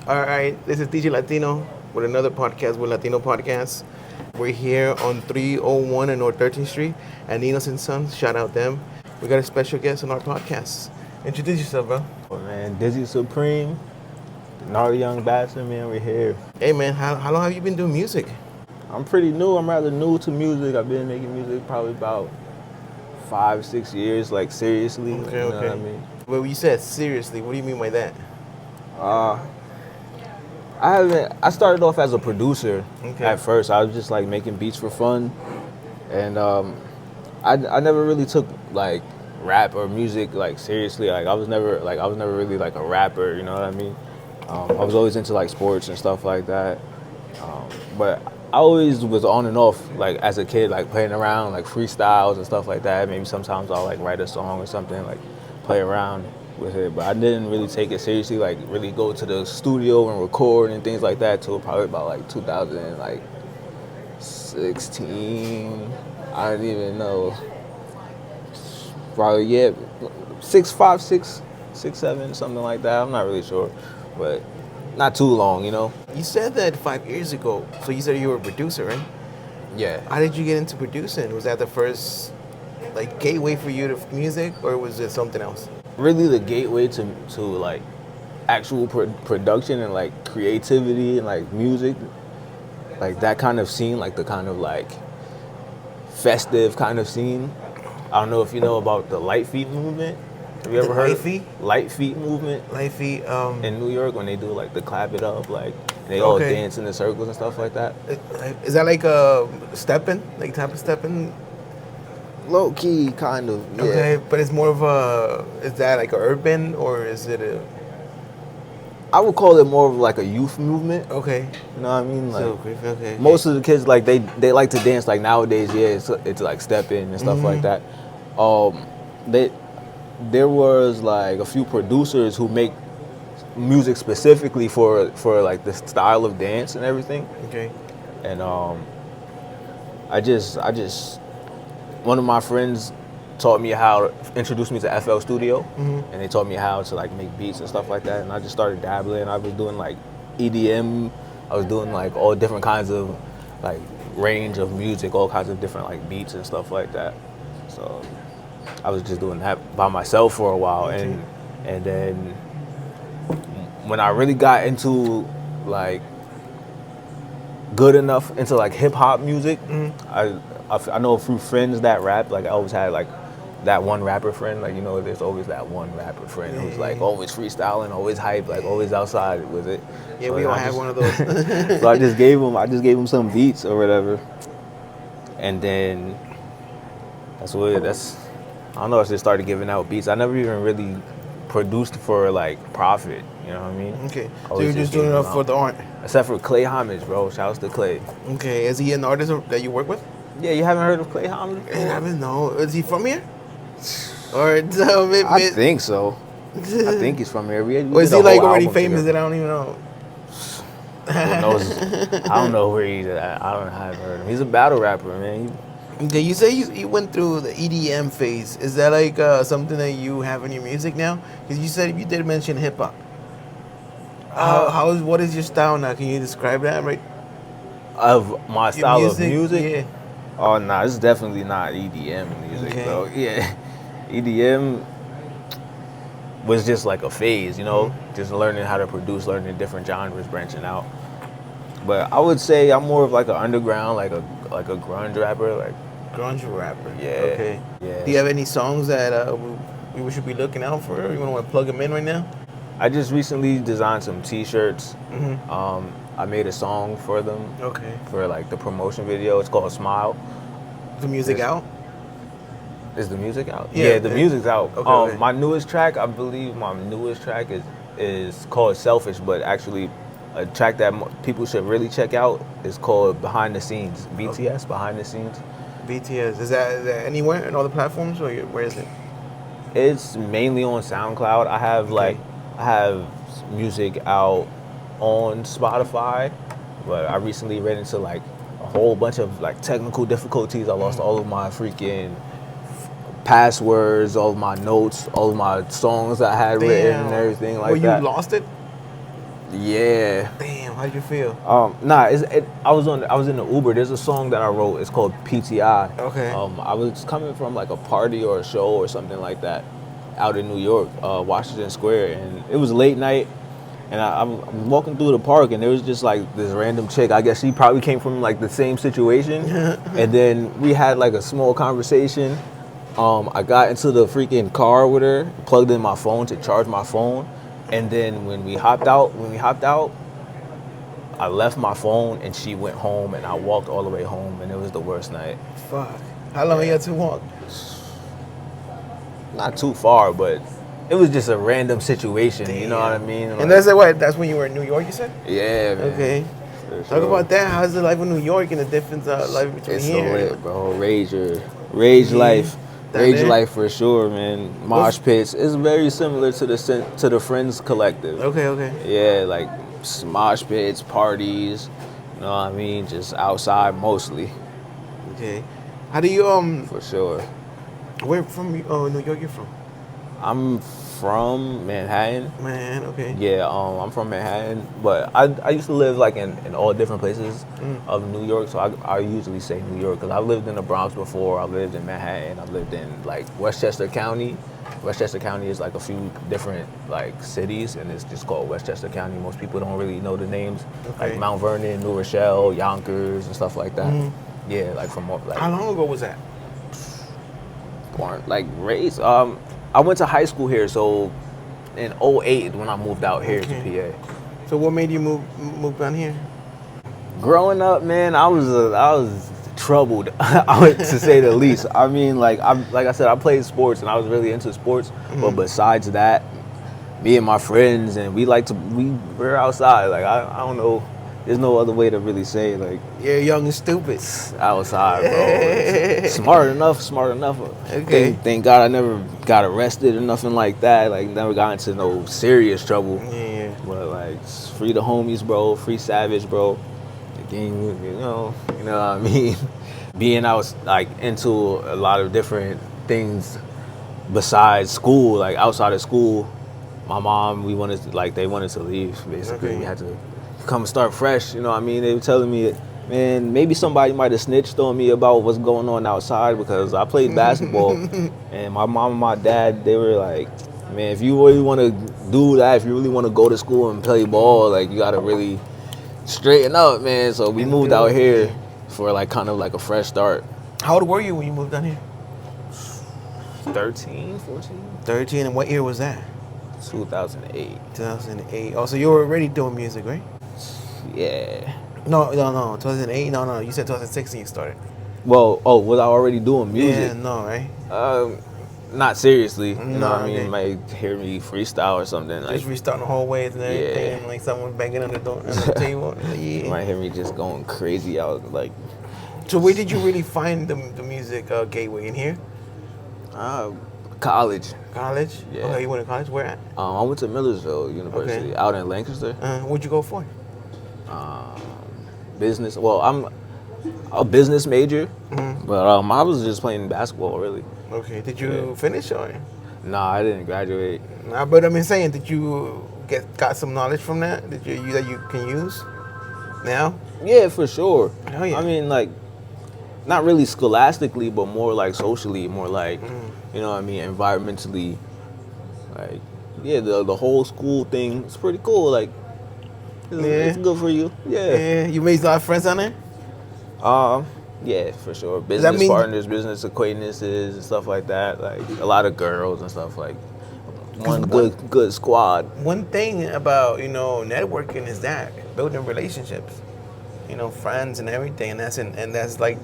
All right, this is DJ Latino with another podcast with Latino Podcast. We're here on 301 and North 13th Street at Nino's and Sons. Shout out them. We got a special guest on our podcast. Introduce yourself, bro. Oh man, Dizzy Supreme, the gnarly young bastard, man, we're here. Hey, man, how long have you been doing music? I'm pretty new. I'm rather new to music. I've been making music probably about 5-6 years, like seriously. Okay, you know okay. what I mean? Well, you said seriously. What do you mean by that? I started off as a producer Okay. at first. I was just like making beats for fun, and I never really took like rap or music like seriously. Like I was never really like a rapper. You know what I mean? I was always into like sports and stuff like that, but I always was on and off like as a kid, like playing around like freestyles and stuff like that. Maybe sometimes I'll like write a song or something, like play around with it, but I didn't really take it seriously, like really go to the studio and record and things like that till probably about like 2016. I don't even know. Probably, yeah, 6, 7, something like that. I'm not really sure, but not too long, you know? You said that 5 years ago. So you said you were a producer, right? Yeah. How did you get into producing? Was that the first like gateway for you to music, or was it something else? Really the gateway to like actual production and like creativity and like music, like that kind of scene, like the kind of like festive kind of scene. I don't know if you know about the Light Feet movement. Have you ever heard Light Feet? Light Feet movement Light Feet. in New York when they do like the clap it up, like they all Okay. dance in the circles and stuff like that? Is that like a stepping, like type of stepping? Low key, kind of. Yeah. Okay, but it's more of a. Is that like a urban or is it a? I would call it more of like a youth movement. Okay. You know what I mean? Like, So okay. most of the kids like they like to dance like nowadays. Yeah, it's like stepping and stuff like that. There was like a few producers who make music specifically for like the style of dance and everything. Okay. And I just one of my friends introduced me to FL Studio, and they taught me how to like make beats and stuff like that. And I just started dabbling. I was doing like EDM. I was doing like all different kinds of like range of music, all kinds of different like beats and stuff like that. So I was just doing that by myself for a while, and then when I really got into like good enough into like hip hop music, I know a few friends that rap. Like I always had like that one rapper friend. Like, you know, there's always that one rapper friend who's like always freestyling, always hype, like always outside with it. Yeah, So we all I have just- one of those. So I just gave him some beats or whatever, and then I don't know. I just started giving out beats. I never even really produced for like profit. You know what I mean? Okay. I So was you're just doing it giving them for out. the art. Except for Clay Homage, bro. Shouts to Clay. Okay. Is he an artist that you work with? Yeah, you haven't heard of Clay Homage? I don't know. Is he from here? Or I think so. I think he's from here. Or is he like already famous that I don't even know? Who knows? I don't know where he's at. I haven't heard of him. He's a battle rapper, man. Okay, you say you went through the EDM phase. Is that like something that you have in your music now? Because you said you did mention hip hop. What is your style now? Can you describe that, right? Of my style of music? Yeah. Oh, nah, it's definitely not EDM music, Okay. though. Yeah. EDM was just like a phase, you know? Just learning how to produce, learning different genres, branching out. But I would say I'm more of like an underground, like a grunge rapper, like. Grunge rapper. Yeah. Okay. Yeah. Do you have any songs that we should be looking out for? You want to plug them in right now? I just recently designed some T-shirts. I made a song for them. Okay. For like the promotion video. It's called Smile. The music Yes. out? Is the music out? Yeah, the music's out. Okay, okay. My newest track, I believe is called Selfish, but actually a track that people should really check out is called Behind the Scenes. BTS, Behind the Scenes. BTS. Is that anywhere in all the platforms, or where is it? It's mainly on SoundCloud. I have music out on Spotify, but I recently ran into like a whole bunch of like technical difficulties. I lost all of my freaking passwords, all of my notes, all of my songs I had written and everything like that. You lost it? Yeah. Damn, how'd you feel? I was in the Uber. There's a song that I wrote. It's called PTI. Okay. I was coming from like a party or a show or something like that, out in New York, Washington Square, and it was late night. And I'm walking through the park, and there was just like this random chick. I guess she probably came from like the same situation. And then we had like a small conversation. I got into the freaking car with her, plugged in my phone to charge my phone, and then when we hopped out, I left my phone, and she went home, and I walked all the way home, and it was the worst night. Fuck. How long you had to walk? Not too far, but it was just a random situation. Damn. You know what I mean? And that's like what? That's when you were in New York, you said? Yeah, man. Okay. Talk about that. How's the life in New York and the difference life between it's here? It's so lit, bro. Rage life. Rage life for sure, man. Mosh pits. It's very similar to the Friends Collective. Okay. Yeah, like mosh pits, parties. You know what I mean? Just outside mostly. Okay. How do you For sure. Where from New York you're from? I'm from Manhattan. Man, okay. Yeah, I'm from Manhattan, but I used to live like in all different places of New York, so I usually say New York because I've lived in the Bronx before, I've lived in Manhattan, I've lived in like Westchester County. Westchester County is like a few different like cities, and it's just called Westchester County. Most people don't really know the names, like Mount Vernon, New Rochelle, Yonkers, and stuff like that. Yeah, like from like. How long ago was that? Born like raised. I went to high school here, so in 2008 when I moved out here to PA. So what made you move down here? Growing up, man, I was troubled, to say the least. I mean, like I said, I played sports and I was really into sports. But besides that, me and my friends and we're outside. Like I don't know. There's no other way to really say like. You're young and stupid. Outside, bro. Smart enough. Okay. Thank God I never got arrested or nothing like that. Like never got into no serious trouble. Yeah. But like free the homies, bro. Free Savage, bro. Again, you know what I mean. Being out like into a lot of different things besides school, like outside of school. My mom, they wanted to leave. Basically, we had to come start fresh, you know what I mean? They were telling me, man, maybe somebody might have snitched on me about what's going on outside because I played basketball. And my mom and my dad, they were like, man, if you really want to do that, if you really want to go to school and play ball, like you got to really straighten up, man. So we moved out here for like kind of like a fresh start. How old were you when you moved down here? 13, 14. 13, and what year was that? 2008. 2008. Oh, so you were already doing music, right? Yeah. No. 2008. No. You said 2016 you started. Well, was I already doing music? Yeah, no, right? Not seriously. You know what I mean? Okay. You might hear me freestyle or something. Like, Just restarting the hallways and everything, Yeah. and like someone banging on the door, on the table. you Yeah. might hear me just going crazy out like. So where did you really find the music gateway in here? College. College? Yeah. Okay, you went to college? Where at? I went to Millersville University out in Lancaster. What'd you go for? Business. Well, I'm a business major, but I was just playing basketball really. Okay. Did you finish or? Nah, I didn't graduate. Nah, but I'm saying, did you got some knowledge from that? That you can use now? Yeah, for sure. Hell yeah. I mean, like, not really scholastically, but more like socially, more like, you know what I mean, environmentally. Like, yeah, the whole school thing is pretty cool. Like, it's good for you. Yeah. Yeah. You made a lot of friends down there? Yeah, for sure. Business partners, business acquaintances, and stuff like that. Like a lot of girls and stuff. Like one good squad. One thing about networking is that building relationships, friends and everything, and that's like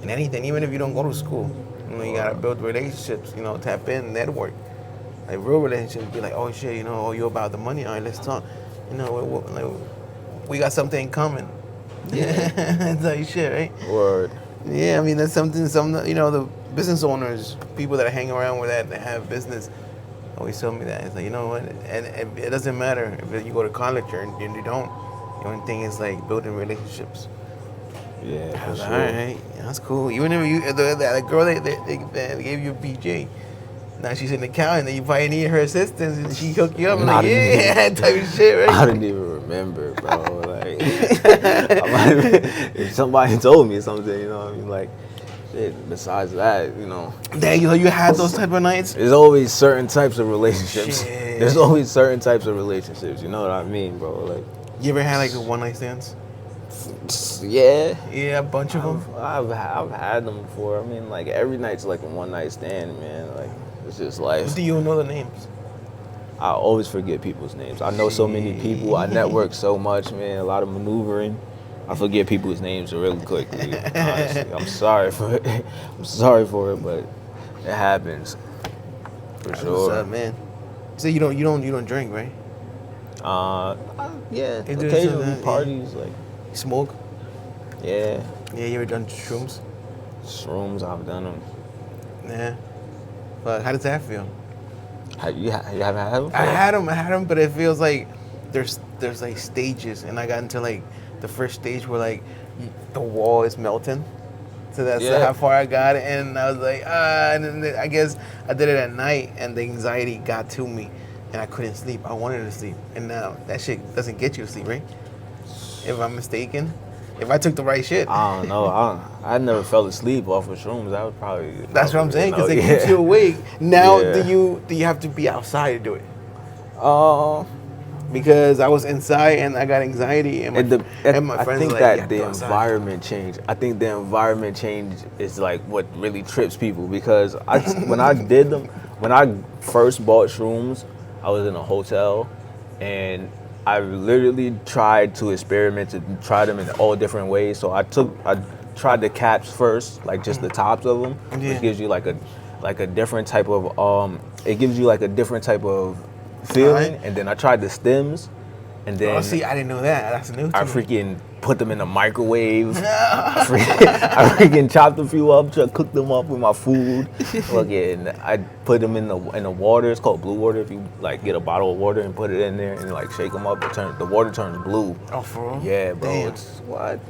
in anything. Even if you don't go to school, you gotta build relationships. Tap in, network, like real relationships. Be like, oh shit, you about the money? All right, let's talk. We got something in common. Yeah, that's like shit, right? Word. Yeah, I mean that's something. The business owners, people that hang around with that have business, always tell me that. It's like, you know what? And it doesn't matter if you go to college or you don't. The only thing is like building relationships. Yeah, for sure. All right, that's cool. Even if the girl that gave you a BJ, Now she's in the county, and then you probably need her assistance, and she hook you up, Nah, like, yeah, type of shit, I right? didn't even remember, bro. Like, if somebody told me something, you know what I mean? Like, shit, besides that, you know. Damn, you had those type of nights? There's always certain types of relationships. Shit. There's always certain types of relationships, you know what I mean, bro? Like, You ever had like a one night stands? yeah. Yeah, a bunch of them. I've had them before. I mean, like, every night's like a one night stand, man. Like, it's just life. Do you know the names? I always forget people's names. I know so many people. I network so much, man. A lot of maneuvering. I forget people's names really quickly. Honestly, I'm sorry for it. I'm sorry for it, but it happens for sure. What's up, man? So you don't drink, right? Yeah. You do Occasionally that, parties, like, You smoke? yeah. Yeah, you ever done shrooms? Shrooms, I've done them. Yeah. But how does that feel? You haven't had them? I had them, but it feels like there's like stages, and I got into like the first stage where like the wall is melting. So that's how far I got, and I was like, and then I guess I did it at night, and the anxiety got to me, and I couldn't sleep. I wanted to sleep, and now that shit doesn't get you to sleep, right? If I'm mistaken, if I took the right shit. I don't know. I never fell asleep off of shrooms. I would probably. That's what I'm saying, because it yeah. keeps you awake. Now, Yeah. do you have to be outside to do it? Because I was inside and I got anxiety, and my I friends think were like, that "You have to the go outside." environment change. I think the environment change is like what really trips people, because when I first bought shrooms, I was in a hotel, and I literally tried to experiment to try them in all different ways. So I tried the caps first, like just the tops of them, which gives you like a different type of it gives you like a different type of feeling. And then I tried the stems, and then Oh, see, I didn't know that. That's new to I me. freaking put them in the microwave. I freaking chopped a few up, cooked them up with my food. Fucking, I put them in the water. It's called blue water. If you like get a bottle of water and put it in there and like shake them up, the water turns blue. Oh, for real? Yeah, bro. Damn. It's what?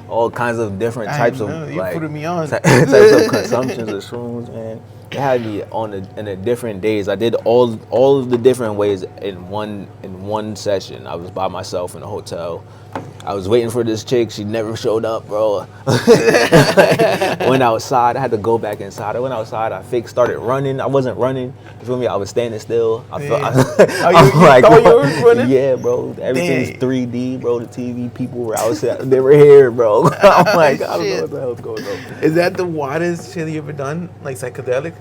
All kinds of different I types of didn't know. You like putting me on. types of consumptions of shrooms, man. It had me in the different days. I did all of the different ways in one session. I was by myself in a hotel. I was waiting for this chick. She never showed up, bro. Went outside. I had to go back inside. I went outside. I started running. I wasn't running. You feel me? I was standing still. I felt. You thought you were running? Yeah, bro. Everything's 3D, bro. The TV people were outside. They were here, bro. I'm like, I don't know what the hell's going on. Is that the wildest shit you ever done? Like psychedelic?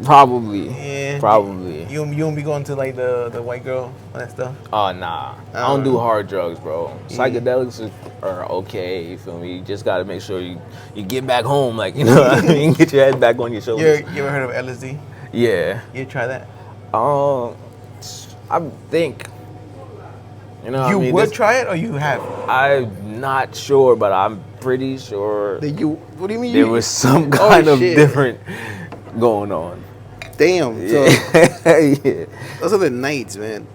Probably. Yeah. Probably. You don't be going to like the white girl and that stuff? Oh, nah. I don't do hard drugs, bro. Psychedelics are okay, you feel me? You just gotta make sure you get back home, like, you know what I mean? Get your head back on your shoulders. You ever heard of LSD? Yeah. You try that? I think, you know what You I mean? would try it or you have? I'm not sure, but I'm pretty sure What do you mean? there was some kind of shit. different going on. Damn. So Yeah. those are the nights, man.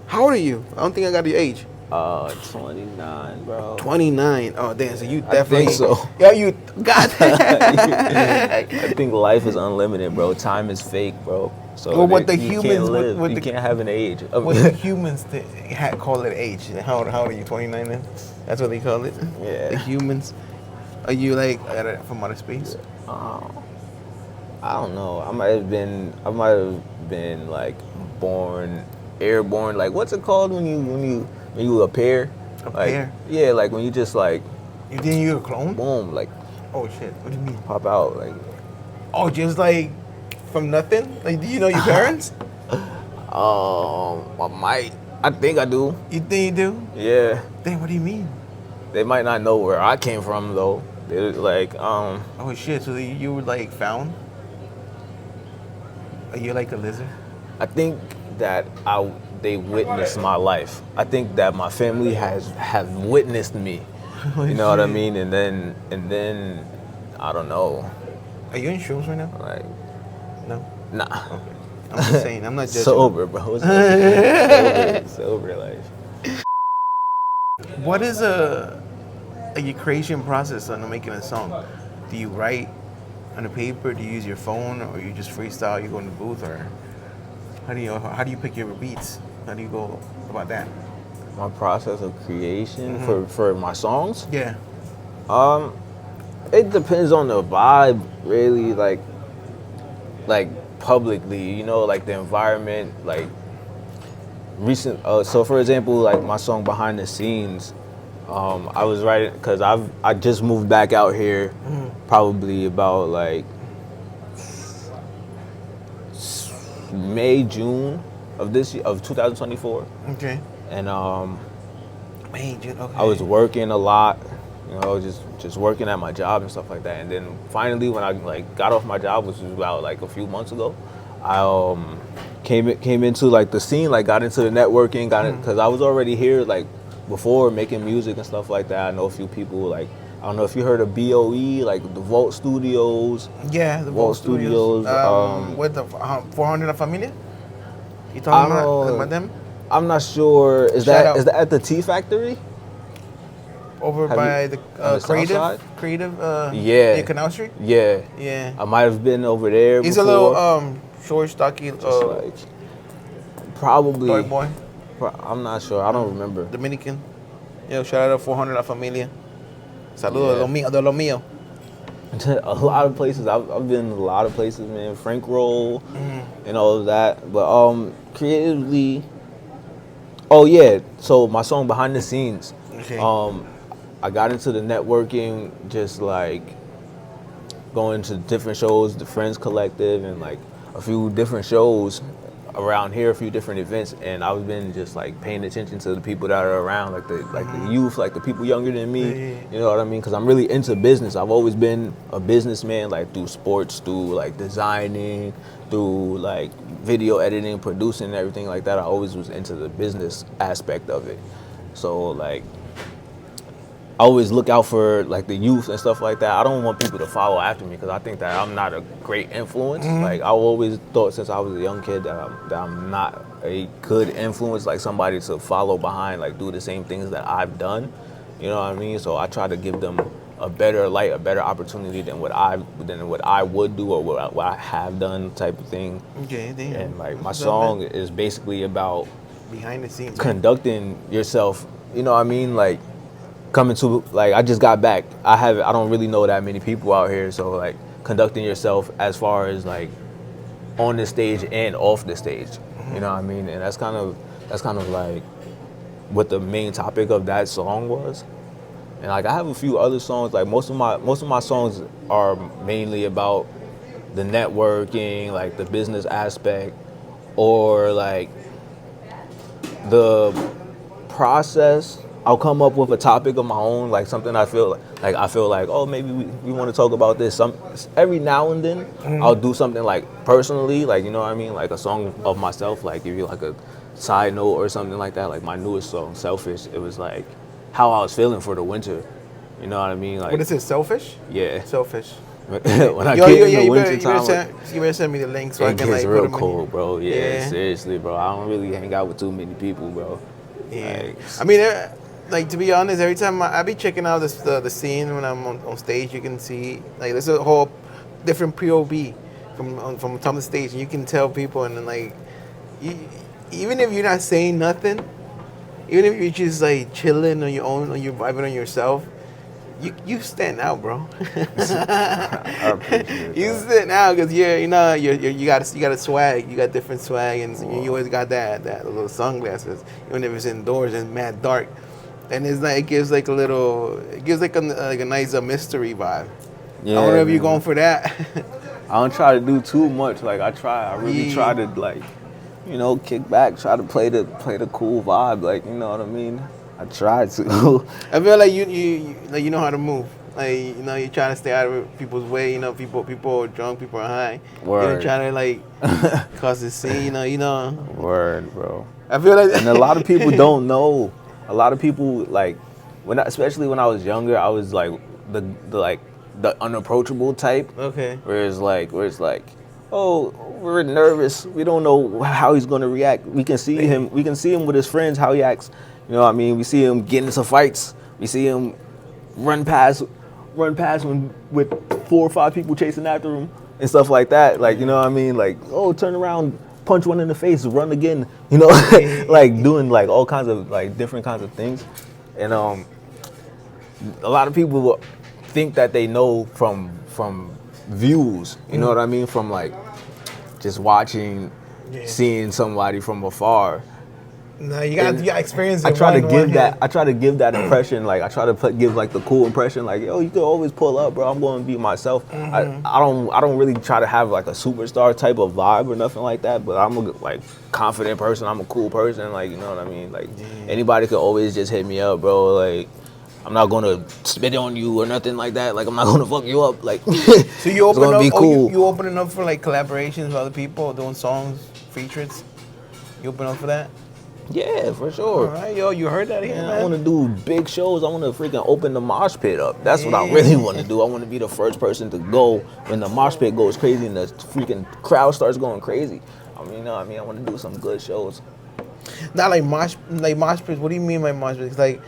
How old are you? I don't think I got your age. 29, bro. 29. Oh, damn. So you definitely. think so. Yeah, you got that. I think life is unlimited, bro. Time is fake, bro. So Well, what the you humans- can't live. what You the- can't have an age. What the humans call it age? How old are you? 29 then? That's what they call it? Yeah. The humans. Are you like from outer space? I don't know. I might have been like airborne. Like, what's it called when you appear? Appear? Yeah, like when you just like You think you're a clone? boom, like Oh shit! What do you mean? pop out, like. Oh, just like from nothing? Like, do you know your parents? I might. I think I do. You think you do? Yeah. Damn, what do you mean? They might not know where I came from though. They're like, Oh shit! So you were like found? Are you like a lizard? I think that they witnessed my life. I think that my family have witnessed me. You know what I mean? And then I don't know. Are you in shrooms right now? Like, No. nah. Okay. I'm just saying. I'm not judging. Sober, bro. Sober life. What is your creation process on making a song? Do you write on the paper? Do you use your phone, or you just freestyle? You go in the booth, or how do you pick your beats? How do you go about that? My process of creation for my songs. Yeah. It depends on the vibe, really. Like publicly, like the environment, like recent. So for example, like my song "Behind the Scenes," I was writing because I just moved back out here, probably about like May, June of this year, of 2024. Okay. And May, June. Okay. I was working a lot, just working at my job and stuff like that. And then finally, when I like got off my job, which was about like a few months ago, I came into like the scene, like got into the networking, because I was already here like before making music and stuff like that. I know a few people, like I don't know if you heard of BOE, like the Vault Studios. Yeah, the Vault Studios. With the 400 La Familia. You talking about them? I'm not sure. Is that at the Tea Factory? Over by the creative. Yeah. In Canal Street. Yeah. Yeah. I might have been over there. He's before. a little short, stocky. Like probably. Dark boy. I'm not sure. I don't remember. Dominican. Yo, shout out to 400 La Familia. Saludos de lo mío. A lot of places. I've been a lot of places, man. Frank Roll and all of that. But creatively. Oh yeah. So my song "Behind the Scenes." Okay. I got into the networking, just like going to different shows, the Friends Collective, and like a few different shows around here, a few different events, and I've been just like paying attention to the people that are around, like the youth, like the people younger than me. Yeah. You know what I mean? Because I'm really into business. I've always been a businessman, like through sports, through like designing, through like video editing, producing, and everything like that. I always was into the business aspect of it. So like, I always look out for like the youth and stuff like that. I don't want people to follow after me because I think that I'm not a great influence. Like I always thought since I was a young kid that I'm not a good influence, like somebody to follow behind, like do the same things that I've done. You know what I mean? So I try to give them a better light, a better opportunity than what I would do or what I have done, type of thing. Okay, damn. And like my song is basically about behind the scenes, conducting yourself. You know what I mean? Like coming to, like, I just got back. I don't really know that many people out here, so like conducting yourself as far as like on the stage and off the stage. You know what I mean? And that's kind of like what the main topic of that song was. And like I have a few other songs, like most of my songs are mainly about the networking, like the business aspect, or like the process. I'll come up with a topic of my own, like something I feel like, oh, maybe we want to talk about this. Every now and then, I'll do something like personally, like, you know what I mean, like a song of myself, like give you like a side note or something like that. Like my newest song, "Selfish," it was like how I was feeling for the winter. You know what I mean? Like, what is it? Selfish? Yeah. Selfish. When I get in the winter time, you better send me the link so I can it gets like real put them cold, bro. Yeah, seriously, bro. I don't really hang out with too many people, bro. Yeah. Like, I mean, like, to be honest, every time I be checking out the scene when I'm on stage, you can see like there's a whole different POV from top of the stage, and you can tell people, and then like even if you're not saying nothing, even if you're just like chilling on your own, or you're vibing on yourself, you stand out, bro. I appreciate You that. stand out because you got a swag, you got different swag, and you always got that little sunglasses, even if it's indoors and mad dark. And it's like it gives like a nice mystery vibe. Yeah, I wonder if you're man. going for that. I don't try to do too much. Like I really try to like, kick back, try to play the cool vibe. Like, you know what I mean? I try to. I feel like you know how to move. Like, you're trying to stay out of people's way. People are drunk, people are high. Word. You're trying to like cause a scene. Word, bro. I feel like, and a lot of people don't know. A lot of people like especially when I was younger, I was like the unapproachable type. Okay. Where it's like, oh, we're nervous. We don't know how he's gonna react. We can see him with his friends, how he acts. You know what I mean? We see him get into fights. We see him run past run past him with 4 or 5 people chasing after him and stuff like that. Like, you know what I mean? Like, oh, turn around, punch one in the face, run again. You know, like doing like all kinds of like different kinds of things. And a lot of people think that they know from views. You know what I mean? From like just watching, seeing somebody from afar. No, you got experience. I try to give that. I try to give that impression. Like I try to give like the cool impression. Like, yo, you can always pull up, bro. I'm going to be myself. I don't really try to have like a superstar type of vibe or nothing like that. But I'm a like confident person. I'm a cool person. Like, you know what I mean. Like anybody could always just hit me up, bro. Like I'm not gonna spit on you or nothing like that. Like I'm not gonna fuck you up. Like so you open up. Be cool. You opening up for like collaborations with other people doing songs, features. You open up for that. Yeah, for sure. All right, yo, you heard that here, man. I want to do big shows. I want to freaking open the mosh pit up. That's what I really want to do. I want to be the first person to go when the mosh pit goes crazy and the freaking crowd starts going crazy. I mean, I want to do some good shows. Not like mosh pits. What do you mean by mosh pits? Like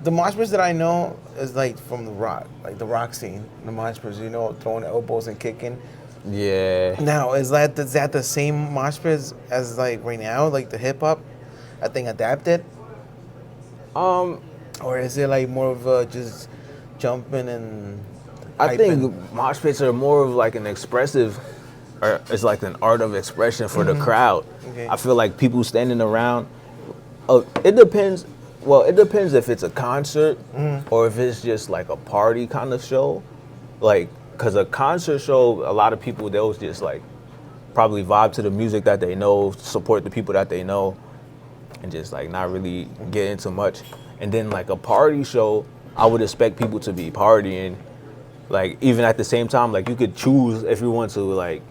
the mosh pits that I know is like from the rock scene. The mosh pits, you know, throwing elbows and kicking. Yeah. Now, is that the same mosh pits as like right now, like the hip hop? I think adapted. Or is it like more of just jumping and I think mosh pits are more of like an expressive, or it's like an art of expression for the crowd. Okay. I feel like people standing around. It depends. Well, it depends if it's a concert or if it's just like a party kind of show. Like, cause a concert show, a lot of people they'll just like probably vibe to the music that they know, support the people that they know. And just like not really get into much. And then like a party show, I would expect people to be partying. Like even at the same time, like you could choose if you want to like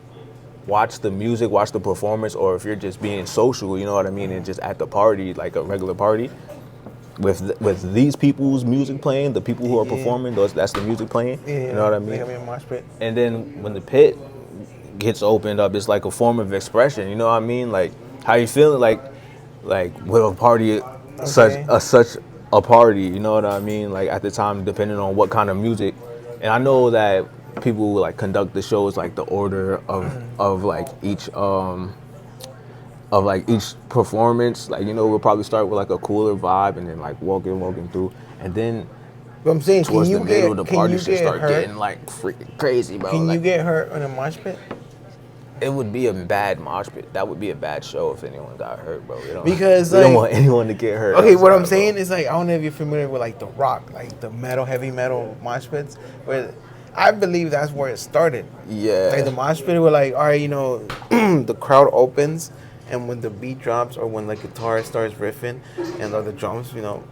watch the music, watch the performance, or if you're just being social, you know what I mean, and just at the party, like a regular party. With these people's music playing, the people who are performing, that's the music playing. You know what I mean? Like a mosh pit. And then when the pit gets opened up, it's like a form of expression, you know what I mean? Like how you feeling like with a party, such a party, you know what I mean? Like at the time, depending on what kind of music, and I know that people like conduct the shows like the order of like each performance. Like, you know, we'll probably start with like a cooler vibe and then like walking through, and then but I'm saying, towards the middle of the party should start getting like freaking crazy, bro. Can like, you get hurt in a mosh pit? It would be a bad mosh pit. That would be a bad show if anyone got hurt, bro. We don't want anyone to get hurt. Okay, what I'm saying is like I don't know if you're familiar with like the rock, like the heavy metal mosh pits, where I believe that's where it started. Yeah. Like the mosh pit were like, all right, you know, the crowd opens, and when the beat drops or when the guitar starts riffing and the drums, you know,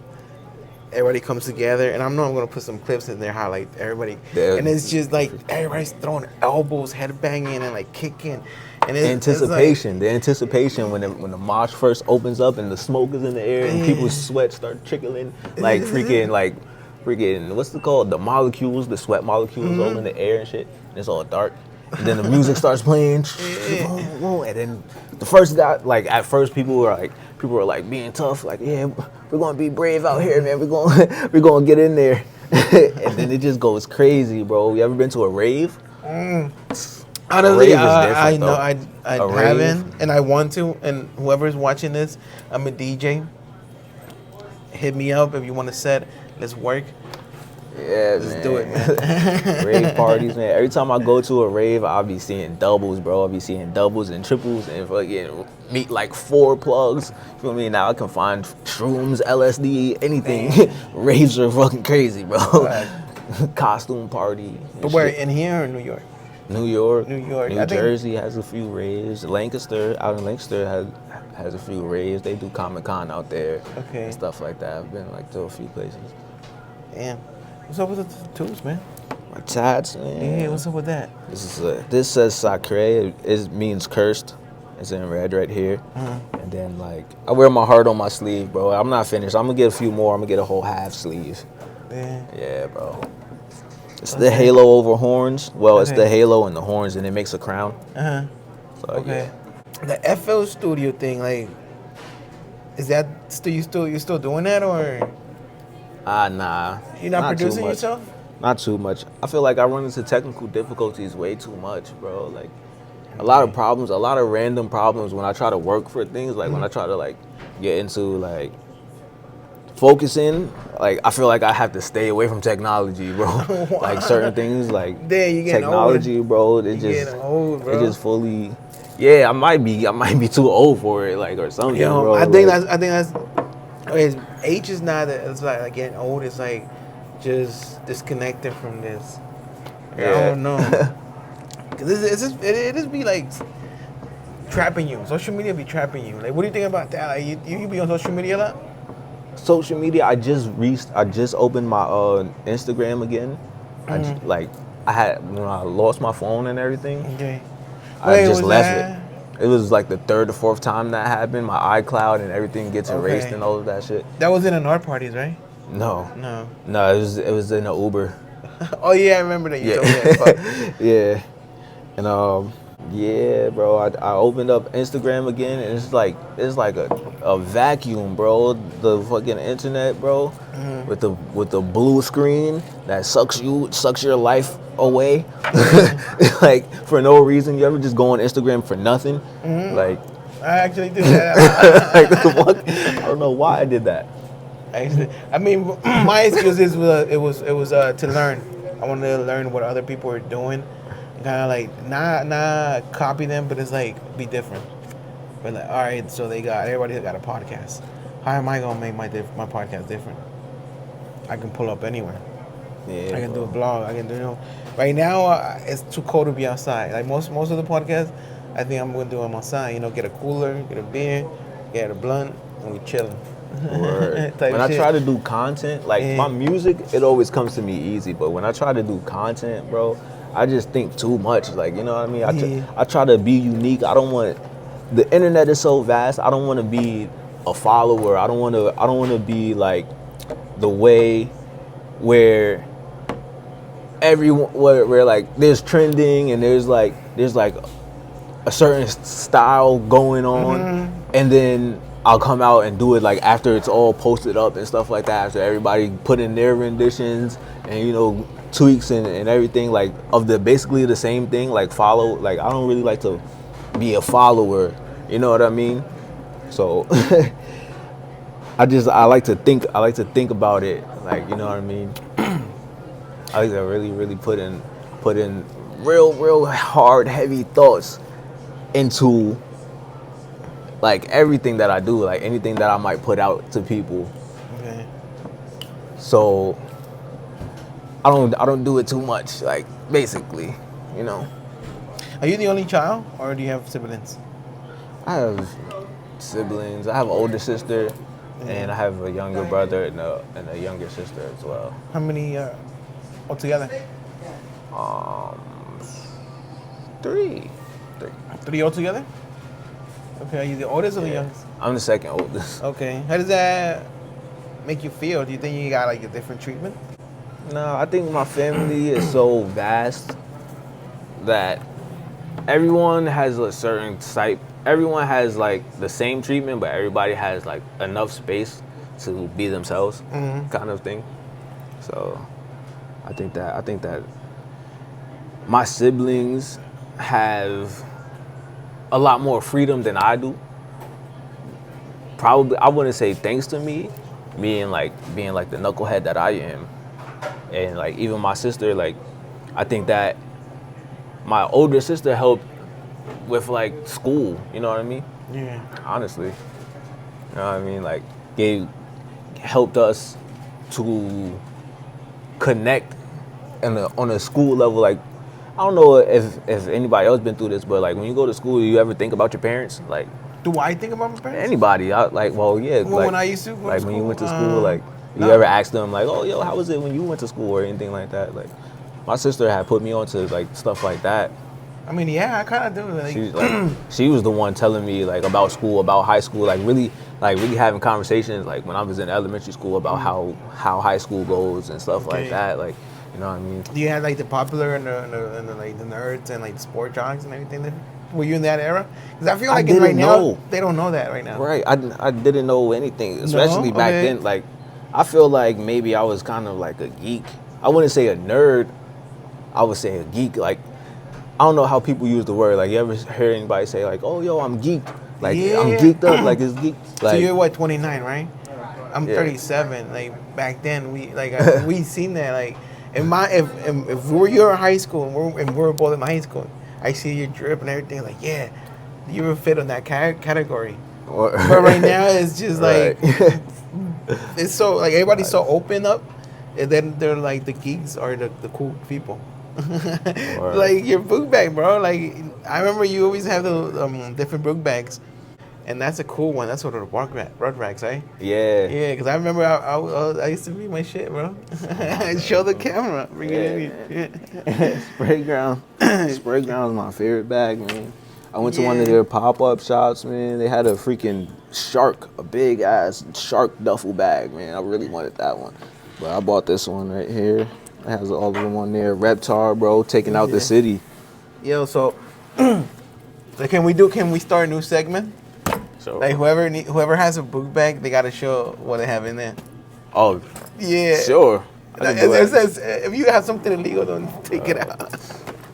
everybody comes together, and I'm gonna put some clips in there how like everybody, and it's just like everybody's throwing elbows, headbanging, and like kicking, and anticipation. The anticipation when the mosh first opens up and the smoke is in the air and people's sweat start trickling, like freaking what's it called? The molecules, the sweat molecules all in the air and shit. And it's all dark. And then the music starts playing, and then the first guy, like at first people were like being tough, like we're gonna be brave out here, man. We're gonna get in there, and then it just goes crazy, bro. You ever been to a rave? Honestly, I know I haven't, and I want to. And whoever's watching this, I'm a DJ. Hit me up if you want to set. Let's work. Yeah, Let's do it, man. Rave parties, man. Every time I go to a rave, I'll be seeing doubles, bro. I'll be seeing doubles and triples and fucking meet like 4 plugs. You feel me? Now I can find shrooms, LSD, anything. Raves are fucking crazy, bro. Right. Costume party. But where, in here or New York? New York. New Jersey has a few raves. Lancaster, out in Lancaster, has a few raves. They do Comic-Con out there. Okay. And stuff like that. I've been like to a few places. Damn. What's up with the tattoos, man? My tats, man. Yeah, what's up with that? This says Sacre. It means cursed. It's in red right here. And then like I wear my heart on my sleeve, bro. I'm not finished. I'm gonna get a few more. I'm gonna get a whole half sleeve. Yeah, bro. It's the halo over horns. Well, it's the halo and the horns, and it makes a crown. So, yeah. The FL Studio thing, like, is that you still doing that or? Nah. You're not producing yourself? Not too much. I feel like I run into technical difficulties way too much, bro. Like a lot of problems, a lot of random problems when I try to work for things. Like when I try to like get into like focusing, like I feel like I have to stay away from technology, bro. Like certain things, like Damn, you getting technology, old. bro. You getting old, bro. It just fully. Yeah, I might be too old for it, like or something, bro. I think that's. Okay, age is not. It's like getting old. It's like just disconnecting from this. Yeah. I don't know. Cause it just be like trapping you. Social media be trapping you. Like, what do you think about that? Like, you be on social media a lot? Social media, I just opened my Instagram again. I had when I lost my phone and everything. Okay. I just left it. It was like the third or fourth time that happened. My iCloud and everything gets erased and all of that shit. That was in an art parties, right? No. No, it was in an Uber. Oh yeah, I remember that. You told me that. Yeah. And yeah, bro. I opened up Instagram again, and it's like a vacuum, bro. The fucking internet, bro, with the blue screen that sucks your life away, like for no reason. You ever just go on Instagram for nothing? Like I actually did that. like what the fuck? I don't know why I did that. I mean, my excuse is it was to learn. I wanted to learn what other people are doing. Kind of like not copy them, but it's like be different. But like, all right, so everybody got a podcast. How am I gonna make my podcast different? I can pull up anywhere. Yeah, I can do a blog. I can do right now. It's too cold to be outside. Like most of the podcasts, I think I'm gonna do them outside. Get a cooler, get a beer, get a blunt, and we chilling. When I try to do content, like my music, it always comes to me easy. But when I try to do content, bro, I just think too much. Like, you know what I mean? I try to be unique. I don't want the internet is so vast. I don't want to be a follower. I don't want to be like the way where everyone where like there's trending and there's like a certain style going on, and then I'll come out and do it like after it's all posted up and stuff like that. After everybody put in their renditions and tweaks and everything like of basically the same thing. Like follow. Like I don't really like to be a follower. You know what I mean? So I like to think about it. Like, you know what I mean? I like to really put in real hard, heavy thoughts into like everything that I do, like anything that I might put out to people. Okay. So I don't do it too much, like basically, Are you the only child, or do you have siblings? I have siblings. I have an older sister, and I have a younger brother and a younger sister as well. How many altogether? Three. Three altogether? Okay, are you the oldest or the youngest? I'm the second oldest. Okay. How does that make you feel? Do you think you got like a different treatment? No, I think my family is so vast that everyone has a certain type. Everyone has like the same treatment, but everybody has like enough space to be themselves, kind of thing. So, I think that my siblings have a lot more freedom than I do. Probably, I wouldn't say thanks to me, being like the knucklehead that I am, and like even my sister. Like, I think that my older sister helped with like school. You know what I mean? Yeah. Honestly, you know what I mean? Like, helped us to connect on a school level. Like, I don't know if anybody else been through this, but like when you go to school, you ever think about your parents? Like, do I think about my parents? Anybody? Yeah. Well, Like, when I used to go like to when school, you went to school, like you ever asked them like, oh, yo, how was it when you went to school or anything like that? Like, my sister had put me onto like stuff like that. I mean, yeah, I kind of do. Like, she was the one telling me like about school, about high school, like really having conversations like when I was in elementary school about how high school goes and stuff like that. Like, you know what I mean? Do you have like the popular and the like the nerds and like the sport jocks and everything? Were you in that era? Because I feel like right now they don't know that right now. Right, I didn't know anything, especially back then. Like, I feel like maybe I was kind of like a geek I wouldn't say a nerd. I would say a geek. Like, I don't know how people use the word. Like, you ever hear anybody say like, "Oh, yo, I'm geeked." Like, I'm geeked up. Like, it's geek. Like, so you're what, 29, right? I'm Yeah. 37. Like back then, we seen that. Like, if you're in high school and we're both in high school, I see your drip and everything. Like, yeah, you were fit on that category. But right now, it's just like Right. it's so like everybody's so open up, and then they're like the geeks are the cool people. Like your book bag, bro. Like I remember you always have the different book bags, and that's a cool one. That's sort of the rug rags, right? Yeah. Yeah, because I remember I used to read my shit, bro. Show the camera. Bring it in. Yeah. Spray ground. Spray ground is my favorite bag, man. I went to one of their pop-up shops, man. They had a freaking shark, a big ass shark duffel bag, man. I really wanted that one. But I bought this one right here. It has all of them on there. Reptar, bro, taking out the city. Yo, so can we start a new segment? So, Like whoever has a book bag, they gotta show what they have in there. oh, Yeah. sure. It says if you have something illegal, don't take it out.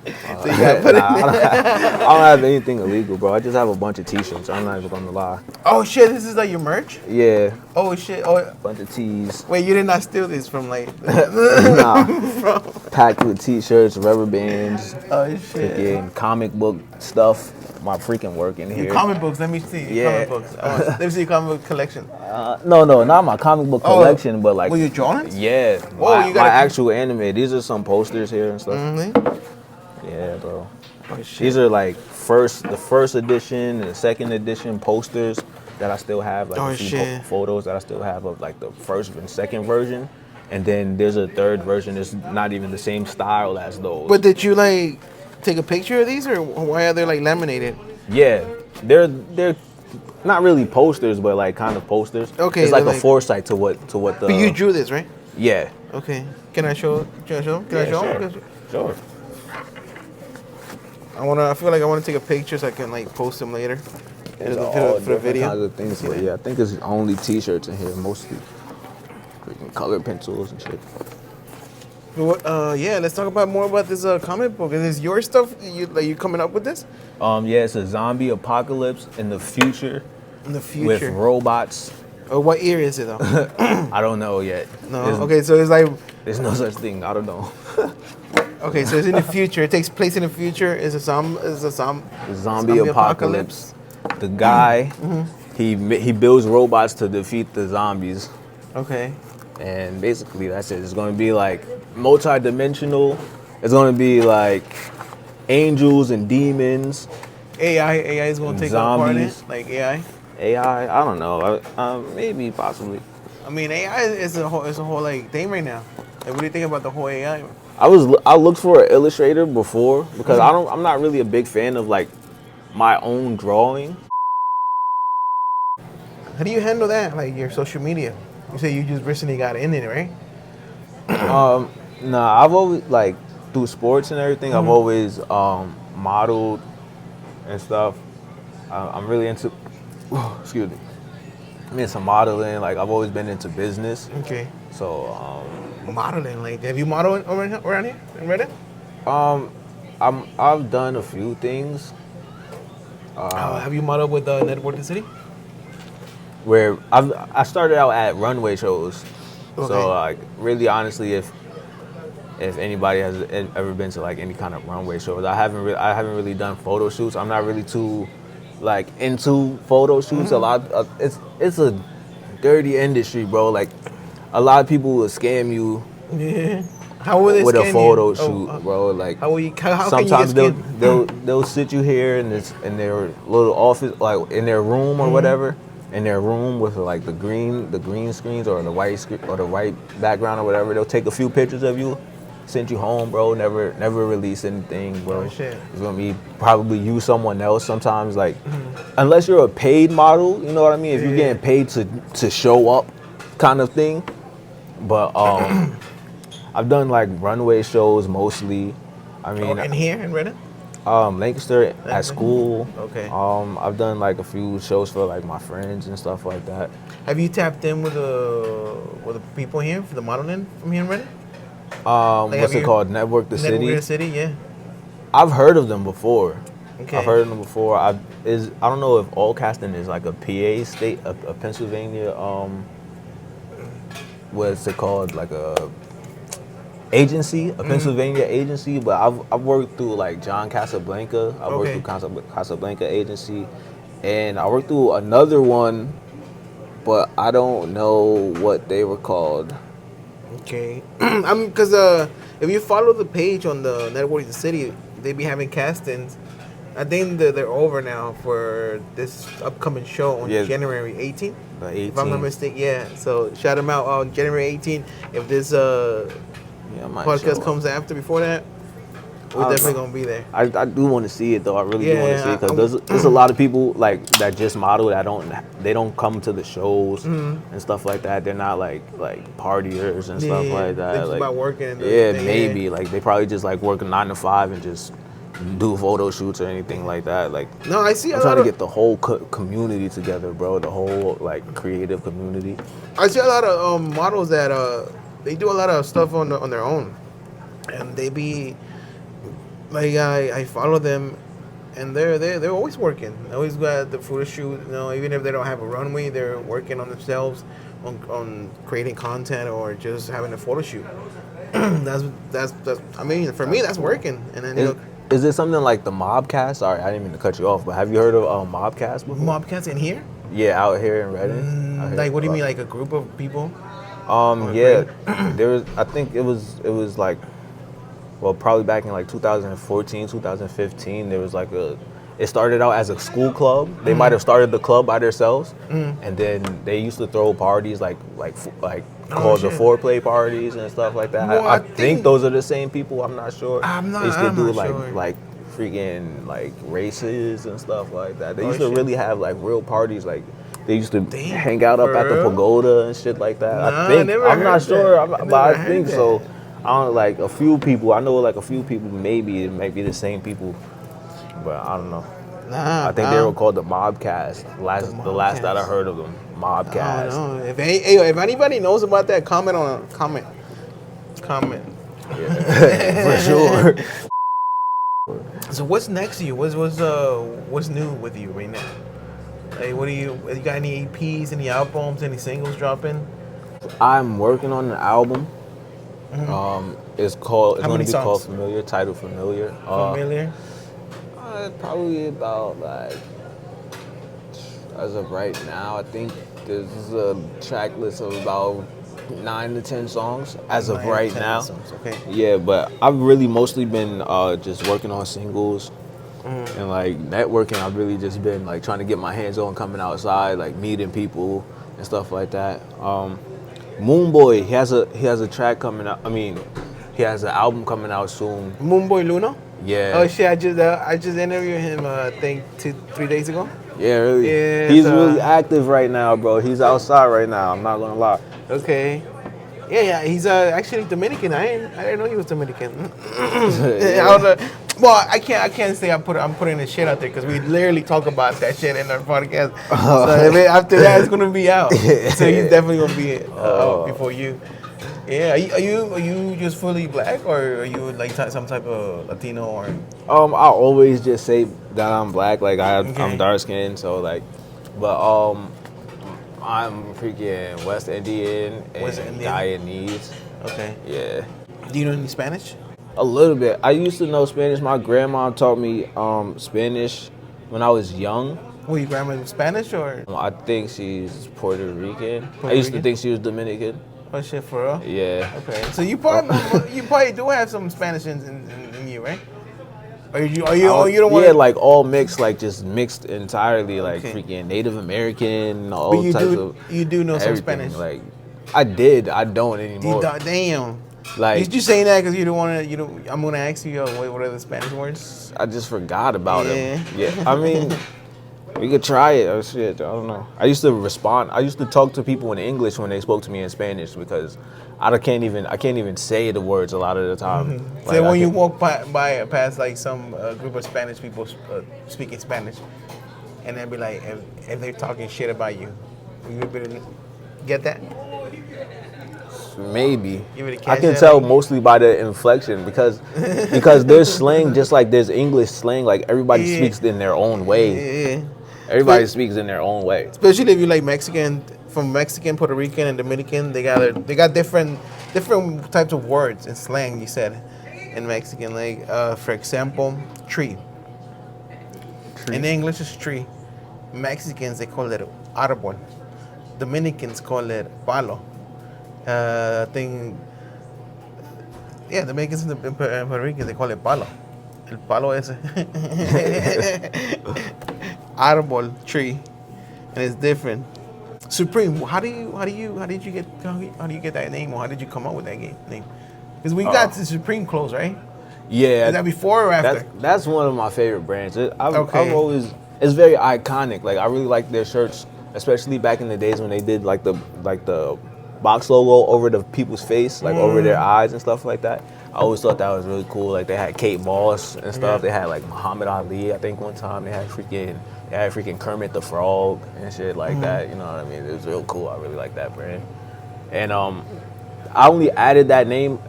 So you gotta put I don't have anything illegal, bro. I just have a bunch of T-shirts. I'm not even gonna lie. Oh shit! This is like your merch. Yeah, Oh shit! Oh bunch of tees. wait, you did not steal this from like? Nah, packed with T-shirts, rubber bands, Oh shit! freaking comic book stuff. My freaking work in here. Your comic books. Let me see. Yeah. Comic books. Let me see your comic book collection. No, not my comic book collection, but like. Were you drawings? Yeah, Oh, my actual anime. These are some posters here and stuff. Mm-hmm. Yeah, bro. Oh shit! These are like the first edition and the second edition posters that I still have, like a few photos that I still have of like the first and second version, and then there's a third version that's not even the same style as those. But did you like take a picture of these, or why are they like laminated? Yeah, they're not really posters, but like kind of posters. Okay, it's like a like, foresight to what the. But you drew this, right? Yeah. Okay. Can I show? Can I show? Can I show? Sure. I feel like I want to take a picture so I can like post them later. For the video. Kinds of things, but yeah, I think it's only T-shirts in here mostly. Freaking color pencils and shit. Yeah, let's talk about more about this comic book. Is this your stuff? You coming up with this? Yeah, it's a zombie apocalypse in the future. In the future. With robots. What year is it though? I don't know yet. No. Okay, so it's like. There's no such thing. I don't know. Okay, so it's in the future. It takes place in the future. It's a zombie apocalypse. The guy, he builds robots to defeat the zombies. Okay. And basically that's it. It's going to be like multi-dimensional. It's going to be like angels and demons. AI is going to take part in it? Like AI? AI? I don't know. Maybe, possibly. I mean, AI is a whole like thing right now. Like, what do you think about the whole AI? I looked for an illustrator before because I'm not really a big fan of like my own drawing. How do you handle that? Like your social media? You say you just recently got in it, right? Nah, I've always like through sports and everything. I've always modeled and stuff. I'm really into. Excuse me. I'm into modeling. Like I've always been into business. Okay. So modeling, like have you modeled around here in Reddit? I've done a few things. Have you modeled with Network the City? Where I started out at runway shows. Okay. So like really honestly, if anybody has ever been to like any kind of runway shows, I haven't really done photo shoots. I'm not really too like into photo shoots. A lot it's a dirty industry, bro. Like a lot of people will scam you. Yeah. How will they with scam a photo you? shoot, bro? Like how sometimes can you get scammed? they'll sit you here in their little office, like in their room or whatever, in their room with like the green screens or the white screen or the white background or whatever. They'll take a few pictures of you, send you home, bro. Never release anything, bro. Oh, shit. It's gonna be probably you, someone else. Sometimes like unless you're a paid model, you know what I mean. If you're getting paid to show up, kind of thing. But I've done like runway shows mostly. I mean, in here in Reddit? Lancaster at school. Okay. I've done like a few shows for like my friends and stuff like that. Have you tapped in with the people here for the modeling from here in Reddit? Like, What's it called? Network the Network City. the City, yeah. I've heard of them before. Okay. I've heard of them before. I don't know if Allcasting is like a PA state, a Pennsylvania. What's it called? Like a agency, a Pennsylvania agency. But I've worked through like John Casablanca. I worked Okay. through Casablanca agency, and I worked through another one, but I don't know what they were called. Okay. Because if you follow the page on the Network of the City, they be having castings. I think they're over now for this upcoming show on January 18th. The 18th. If I'm not mistaken, yeah. So shout them out on January 18th. If this podcast comes after before that, we're definitely gonna be there. I do want to see it though. I really do want to see it because there's a lot of people like that just model that don't come to the shows and stuff like that. They're not like partiers and stuff like that. They're just like about working. Maybe like they probably just like work a 9 to 5 and just do photo shoots or anything like that. Like no, I see. I'm trying to get the whole community together, bro. The whole like creative community. I see a lot of models that they do a lot of stuff on their own, and they be like I follow them, and they're always working. They always got the photo shoot. You know, even if they don't have a runway, they're working on themselves, on creating content or just having a photo shoot. that's I mean, for me, that's working. And then is it something like the Mobcast? Sorry, I didn't mean to cut you off, but have you heard of Mobcast before? Mobcast in here? Yeah, out here in Reading. Like, what do you mean, like a group of people? Yeah, there was. I think it was like, well, probably back in like 2014, 2015. There was like it started out as a school club. They might have started the club by themselves, and then they used to throw parties like called the foreplay parties and stuff like that. Well, I think those are the same people. I'm not sure. They used to do sure. like freaking like races and stuff like that. They used to really have like real parties. Like they used to hang out up at the pagoda and shit like that. Nah, I think I'm not sure, but I think that. so. I don't like a few people. I know like a few people. Maybe it might be the same people, but I don't know. Nah, I think they were called the Mobcast. The last that I heard of them, Mobcast. I don't know. If anybody knows about that, comment. Yeah, for sure. So what's next to you? What's new with you right now? Like, what do you got? Any EPs, any albums, any singles dropping? I'm working on an album. It's going to be called Familiar. Title Familiar. Familiar. Probably about like, as of right now, I think there's a track list of about 9 to 10 songs as of right now. Songs, okay. Yeah, but I've really mostly been just working on singles and like networking. I've really just been like trying to get my hands on coming outside, like meeting people and stuff like that. Moonboy, he has a track coming out. I mean, he has an album coming out soon. Moonboy Luna. Yeah. Oh shit! I just interviewed him. I think 2-3 days ago. Yeah, really. Yeah, he's really active right now, bro. He's outside right now. I'm not gonna lie. Okay. Yeah. He's actually Dominican. I didn't know he was Dominican. Well, I can't say I'm putting the shit out there because we literally talk about that shit in our podcast. So after that, it's gonna be out. So he's definitely gonna be out before you. Yeah, are you just fully black, or are you like some type of Latino or? I always just say that I'm black. Like I'm dark skinned, so like, but I'm freaking West Indian and Guyanese. Okay. Yeah. Do you know any Spanish? A little bit. I used to know Spanish. My grandma taught me Spanish when I was young. Well, your grandma was Spanish, or? I think she's Puerto Rican. I used to think she was Dominican. Oh shit, for real? Yeah. Okay, so you probably do have some Spanish in you, right? Or you don't want? Yeah, like all mixed, like just mixed entirely, like freaking Native American, all types of. You do know some everything. Spanish? Like, I did. I don't anymore. Damn. Like, you saying that because you don't want to? I'm gonna ask you, what are the Spanish words? I just forgot about them. Yeah. I mean. We could try it. Oh shit, I don't know. I used to respond. I used to talk to people in English when they spoke to me in Spanish because I can't even say the words a lot of the time. Mm-hmm. So when you walk past like some group of Spanish people speaking Spanish, and they'd be like, if they're talking shit about you, you would get that? Maybe. You really I catch can that, tell like- mostly by the inflection because there's slang just like there's English slang. Like everybody Yeah. speaks in their own way. Yeah. Everybody speaks in their own way. Especially if you like Mexican, from Mexican, Puerto Rican, and Dominican, they got different types of words and slang. You said in Mexican, like for example, tree. In English, it's tree. Mexicans they call it árbol. Dominicans call it palo. I think, yeah, Dominicans and Puerto Ricans they call it palo. El palo ese. Árbol, tree, and it's different. Supreme. How did you get that name, or how did you come up with that name? Because we got the Supreme clothes, right? Yeah. Is that before or after? That's one of my favorite brands. I've Okay. always, it's very iconic. Like I really like their shirts, especially back in the days when they did like the box logo over the people's face, like over their eyes and stuff like that. I always thought that was really cool. Like they had Kate Moss and stuff. Yeah. They had like Muhammad Ali. I think one time they had freaking Kermit the Frog and shit like that. You know what I mean? It was real cool. I really like that brand. And I only added that name.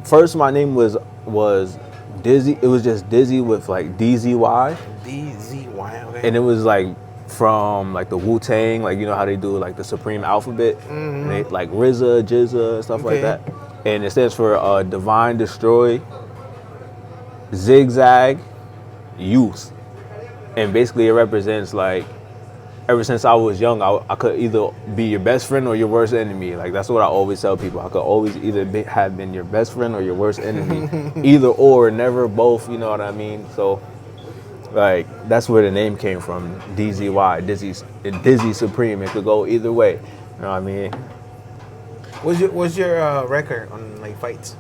First, my name was Dizzy. It was just Dizzy with like DZY. DZY. Okay. And it was like from like the Wu-Tang, like you know how they do like the Supreme alphabet, and they, like RZA, Jizza, stuff like that. And it stands for Divine Destroy, Zigzag, Youth. And basically it represents like, ever since I was young, I could either be your best friend or your worst enemy. Like that's what I always tell people. I could always either have been your best friend or your worst enemy. Either or, never both, you know what I mean? So like that's where the name came from, DZY, Dizzy Supreme. It could go either way, you know what I mean? What's your record on like fights?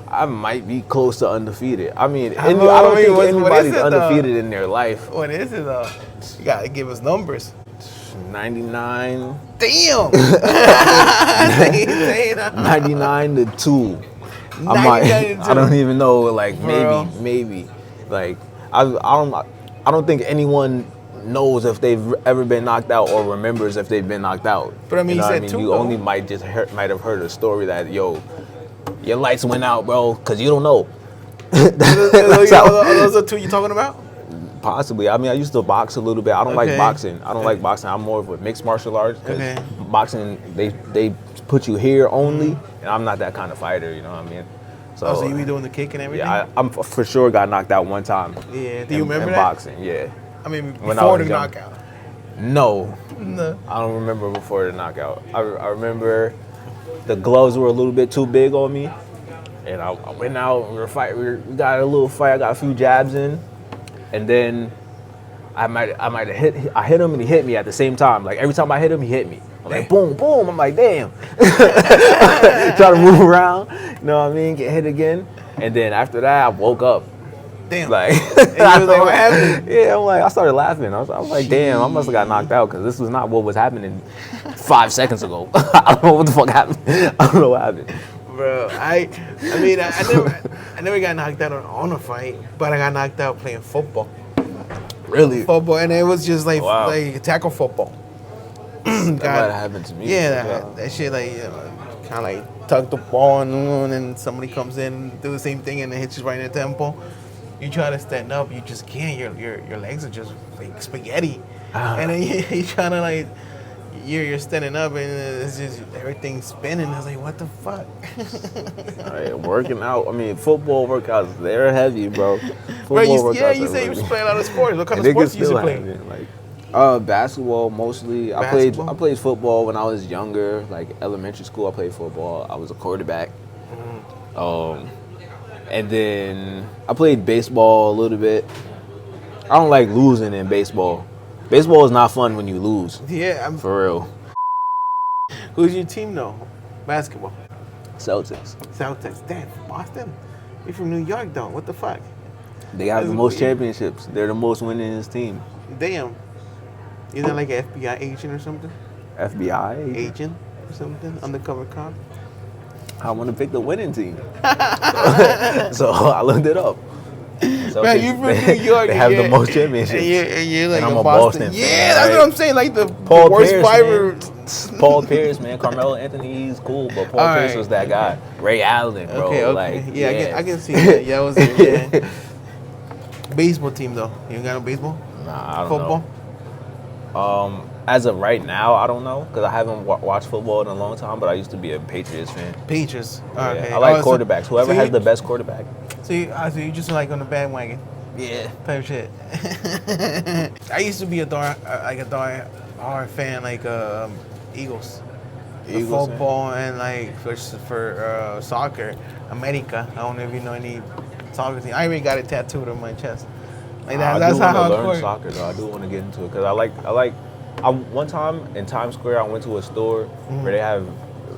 I might be close to undefeated. I mean, I I don't don't think what is anybody's it, undefeated in their life. What is it? You gotta give us numbers. 99. Damn. 99 to 2. 99 to 2. I don't even know. Like Bro. maybe. Like I don't think anyone knows if they've ever been knocked out or remembers if they've been knocked out. But I mean, you know you what said 2, You though. only might have heard a story that your lights went out, bro, because you don't know. Those are 2 you talking about? Possibly. I mean, I used to box a little bit. I don't Okay. like boxing. I don't like boxing. I'm more of a mixed martial arts. 'Cause Okay. boxing, they put you here only, and I'm not that kind of fighter. You know what I mean? So you be doing the kick and everything? Yeah, I'm for sure got knocked out one time. Yeah. Do you remember in that? boxing? Yeah. I mean, When I before was the young. knockout. No, No. I don't remember before the knockout. I remember the gloves were a little bit too big on me, and I went out. We got a little fight. I got a few jabs in, and then I might have hit him and he hit me at the same time. Like every time I hit him, he hit me. I'm like boom, boom. I'm like damn. Try to move around. You know what I mean? Get hit again, and then after that, I woke up. Damn. Like, And you was like, what happened? Yeah, I started laughing. I was like, damn, I must have got knocked out because this was not what was happening 5 seconds ago. I don't know what the fuck happened. I don't know what happened. Bro, I never got knocked out on a fight, but I got knocked out playing football. Really? Football, and it was just like Wow. like tackle football. That might have happened to me. Yeah, that shit like kind of like tuck the ball and then somebody comes in, do the same thing, and it hits you right in the temple. You try to stand up, you just can't. Your legs are just like spaghetti, and then you trying to like you're standing up and it's just everything's spinning. I was like, what the fuck? Right, working out. I mean, football workouts, they're heavy, bro. Football You workouts you are say you really- used to play a lot of sports. What kind And of they can sports you used to still play? happen, like, basketball mostly. Basketball? I played football when I was younger, like elementary school. I played football. I was a quarterback. And then I played baseball a little bit. I don't like losing in baseball. Baseball is not fun when you lose. Yeah, For real. who's your team though? Basketball. Celtics. Celtics. Damn, Boston. You're from New York though. What the fuck? They have the most championships. They're the most winningest team. Damn. Isn't that like an FBI agent or something? FBI. Agent or something? Undercover cop? I want to pick the winning team. So I looked it up. Man, you from New York. They have the and most championships. And you're like And I'm a a Boston. Boston fan, Yeah, that's right? what I'm saying. Like the Paul worst Pierce, fighter Paul Pierce, man. Carmelo Anthony, he's cool, but Paul All Pierce right. was that guy. Ray Allen, bro. Okay, Like, yeah, I can see that. Yeah, I was yeah. Baseball team though. You got no baseball? Nah, I don't Football? know. As of right now, I don't know because I haven't watched football in a long time. But I used to be a Patriots fan. Patriots. Yeah, Okay. I like Oh, quarterbacks. Whoever has the best quarterback. So you just like on the bandwagon Yeah. type shit. I used to be a die-hard fan, like Eagles. The Eagles, football and like for soccer, America. I don't know if you know any soccer team. I already got it tattooed on my chest. Like that. I That's do how want to learn hardcore. soccer though. I do want to get into it because I one time in Times Square I went to a store where they have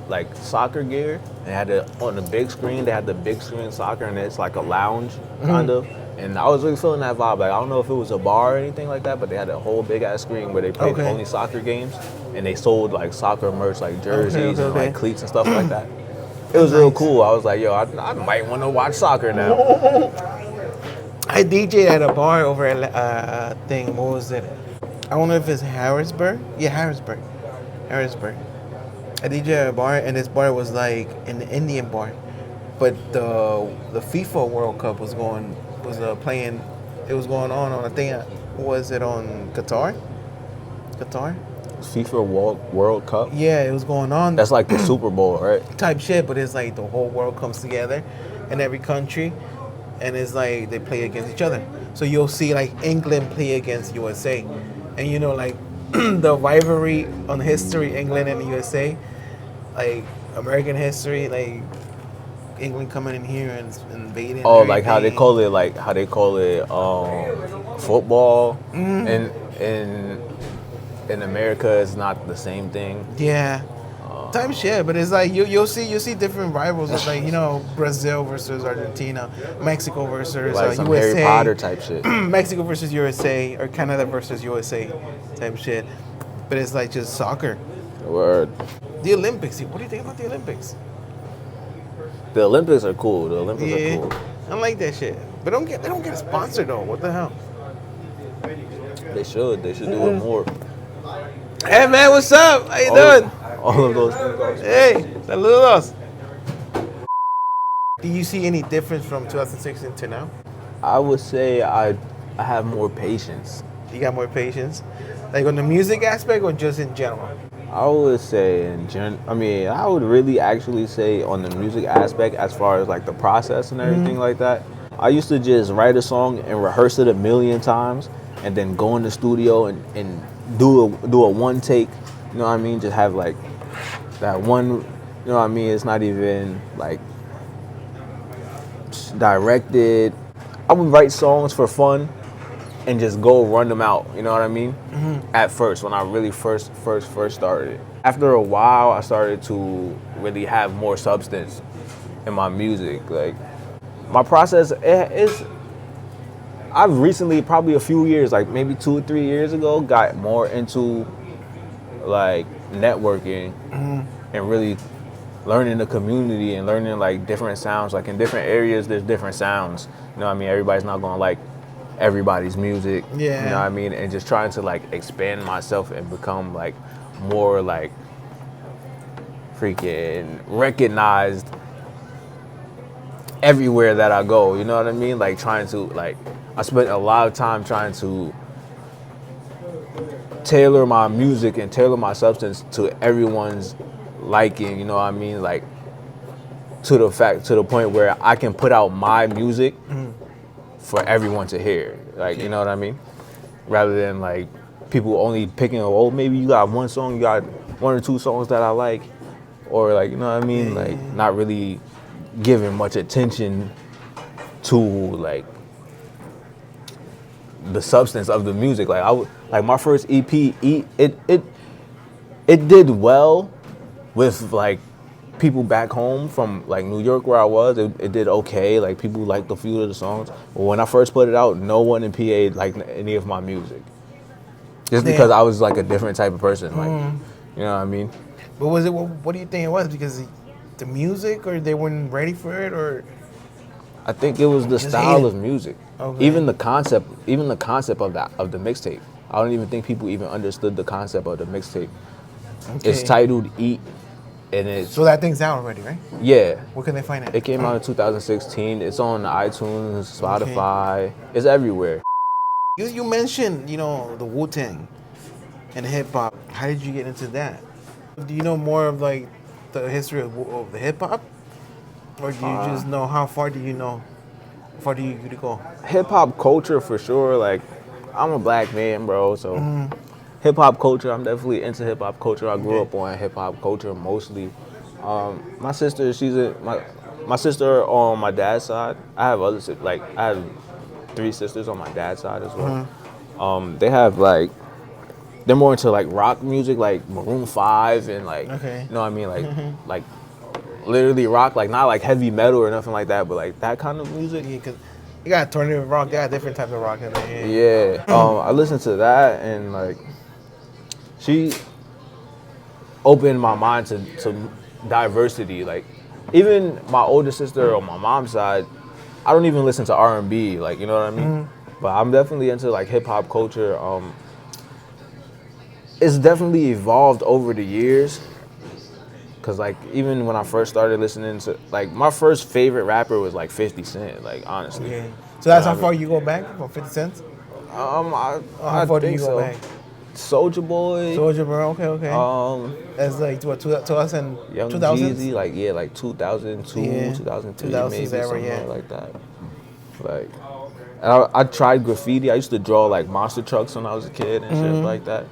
like soccer gear. They had it on the big screen. They had the big screen soccer and it's like a lounge kind of. And I was really feeling that vibe. Like I don't know if it was a bar or anything like that, but they had a whole big ass screen where they played only soccer games and they sold like soccer merch, like jerseys and like cleats and stuff like that. It was real cool. I was like, yo, I might want to watch soccer now. I DJed at a bar over at thing. What was it? I don't know if it's Harrisburg. Yeah, Harrisburg. I DJed at a bar, and this bar was like an Indian bar, but the FIFA World Cup was playing. It was going on I think was it on Qatar? FIFA World Cup? Yeah, it was going on. That's like the Super Bowl, right? Type shit, but it's like the whole world comes together in every country, and it's like they play against each other. So you'll see like England play against USA, and you know like the rivalry on history, England and the USA, like American history, like England coming in here and invading. Oh, like how they call it football, and in America it's not the same thing. Yeah. Type shit, but it's like you'll see different rivals. It's like Brazil versus Argentina, Mexico versus Like some USA, Harry Potter type shit. Mexico versus USA, or Canada versus USA type shit. But it's like just soccer. Word. The Olympics. What do you think about the Olympics? The Olympics are cool. Are cool. I like that shit. But they don't get a sponsor though. What the hell? They should do it more. Hey man, what's up? How you doing? All of those things. Hey, saludos. Do you see any difference from 2016 to now? I would say I have more patience. You got more patience? Like on the music aspect or just in general? I would say I would really actually say on the music aspect as far as like the process and everything like that. I used to just write a song and rehearse it 1,000,000 times and then go in the studio and do a one take, you know what I mean? Just have like that one, you know what I mean? It's not even like directed. I would write songs for fun and just go run them out, you know what I mean? At first, when I really first started. After a while, I started to really have more substance in my music. Like, my process is, I've recently, probably a few years, like maybe 2 or 3 years ago, got more into like networking and really learning the community and learning like different sounds. Like in different areas, there's different sounds. You know what I mean? Everybody's not gonna like everybody's music. Yeah. You know what I mean? And just trying to like expand myself and become like more like freaking recognized everywhere that I go. You know what I mean? Like trying to like, I spent a lot of time trying to tailor my music and tailor my substance to everyone's liking, you know what I mean? Like to the point where I can put out my music for everyone to hear. Like, you know what I mean? Rather than like people only picking, oh, maybe you got one song, you got 1 or 2 songs that I like, or like, you know what I mean? Like not really giving much attention to like the substance of the music. Like my first EP, it did well with like people back home from like New York where I was. It did okay. Like people liked a few of the songs. But when I first put it out, no one in PA liked any of my music. Just because I was like a different type of person. Like, you know what I mean? But was it? What do you think it was? Because the music, or they weren't ready for it, or? I think it was the style of music. Okay. Even the concept of the mixtape. I don't even think people even understood the concept of the mixtape. It's titled Eat, and it's So that thing's out already, right? yeah. Where can they find it? It came out in 2016. It's on iTunes, Spotify. It's everywhere. You mentioned, the Wu-Tang and hip hop. How did you get into that? Do you know more of like the history of the hip hop, or do you just know how far do you know? How far do you go? Hip hop culture for sure. Like, I'm a black man, bro. So, hip hop culture. I'm definitely into hip hop culture. I grew up on hip hop culture mostly. My sister, my sister on my dad's side. I have I have 3 sisters on my dad's side as well. They have like. They're more into like rock music, like Maroon 5 and like, you know what I mean, like literally rock, like not like heavy metal or nothing like that, but like that kind of music. Yeah, because you got alternative rock, you got different types of rock in there. Yeah. I listened to that, and like she opened my mind to diversity. Like even my older sister on my mom's side, I don't even listen to R&B, like, you know what I mean? But I'm definitely into like hip hop culture. It's definitely evolved over the years, cause like even when I first started listening to, like, my first favorite rapper was like 50 Cent, like, honestly. Yeah. So that's how far you go back from 50 cents? I How far do you think go so. back? Soulja Boy. Soulja Boy, okay. That's like what, 2000? Young 2000s? Jeezy, like, yeah, like 2002, Yeah. 2003, 2000s maybe era, something yeah. like that. Like, and I tried graffiti. I used to draw like monster trucks when I was a kid and shit like that.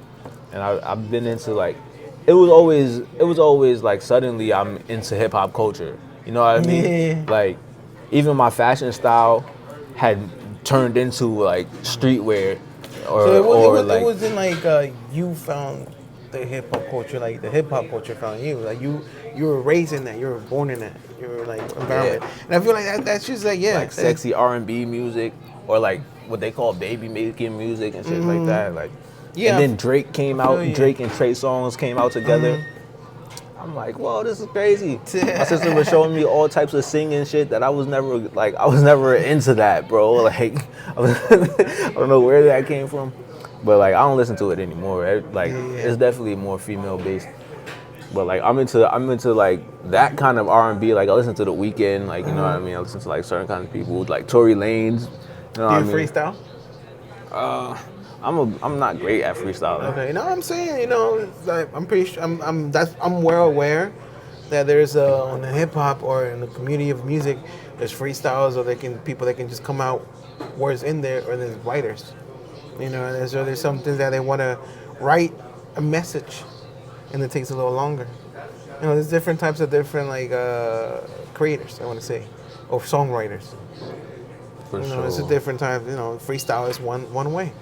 And I've been into like, it was always like suddenly I'm into hip hop culture. You know what I mean? Yeah. Like, even my fashion style had turned into like streetwear, So it like, wasn't like you found the hip hop culture, like the hip hop culture found you. Like you were raised in that, you were born in that, you were like environment. Yeah. And I feel like that's just like like sexy R&B music, or like what they call baby making music and shit like that. Like, Yeah. and then Drake came out. you. Drake and Trey Songz came out together. I'm like, whoa, this is crazy. My sister was showing me all types of singing shit that I was never into that, bro. Like, I don't know where that came from, but like I don't listen to it anymore. Like, it's definitely more female based. But like I'm into like that kind of R&B. Like I listen to The Weeknd, like, you know what I mean. I listen to like certain kinds of people, like Tory Lanez. You know what I mean? Do you freestyle? I'm not great at freestyling. Okay, no, I'm saying, like, I'm pretty sure, I'm well aware that there's on the hip hop or in the community of music, there's freestyles, or people that can just come out words in there, or there's writers, and there's something that they want to write a message, and it takes a little longer. There's different types of different like creators, I want to say, or songwriters. For sure. It's a different type. Freestyle is one way.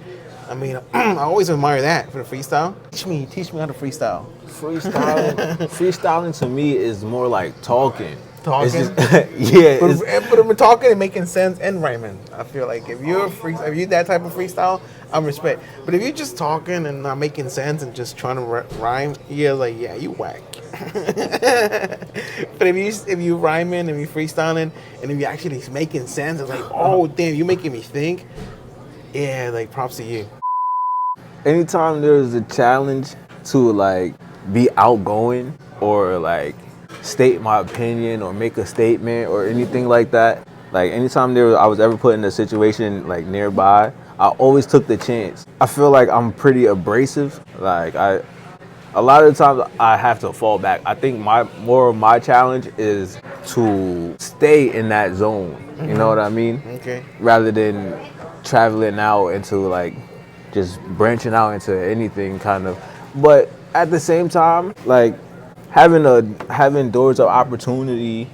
I mean, I always admire that for the freestyle. Teach me how to freestyle. Freestyling to me is more like talking. Talking? It's just, yeah. But if we're talking and making sense and rhyming, I feel like if you're that type of freestyle, I'm respect. But if you're just talking and not making sense and just trying to rhyme, you whack. But if you rhyming, if you freestyling, and if you actually making sense, it's like, oh damn, you making me think. Yeah, like props to you. Anytime there's a challenge to like be outgoing or like state my opinion or make a statement or anything like that, like anytime I was ever put in a situation like nearby, I always took the chance. I feel like I'm pretty abrasive. Like a lot of the times I have to fall back. I think more of my challenge is to stay in that zone. You know what I mean? Okay. Rather than traveling out into like just branching out into anything kind of. But at the same time, like having doors of opportunity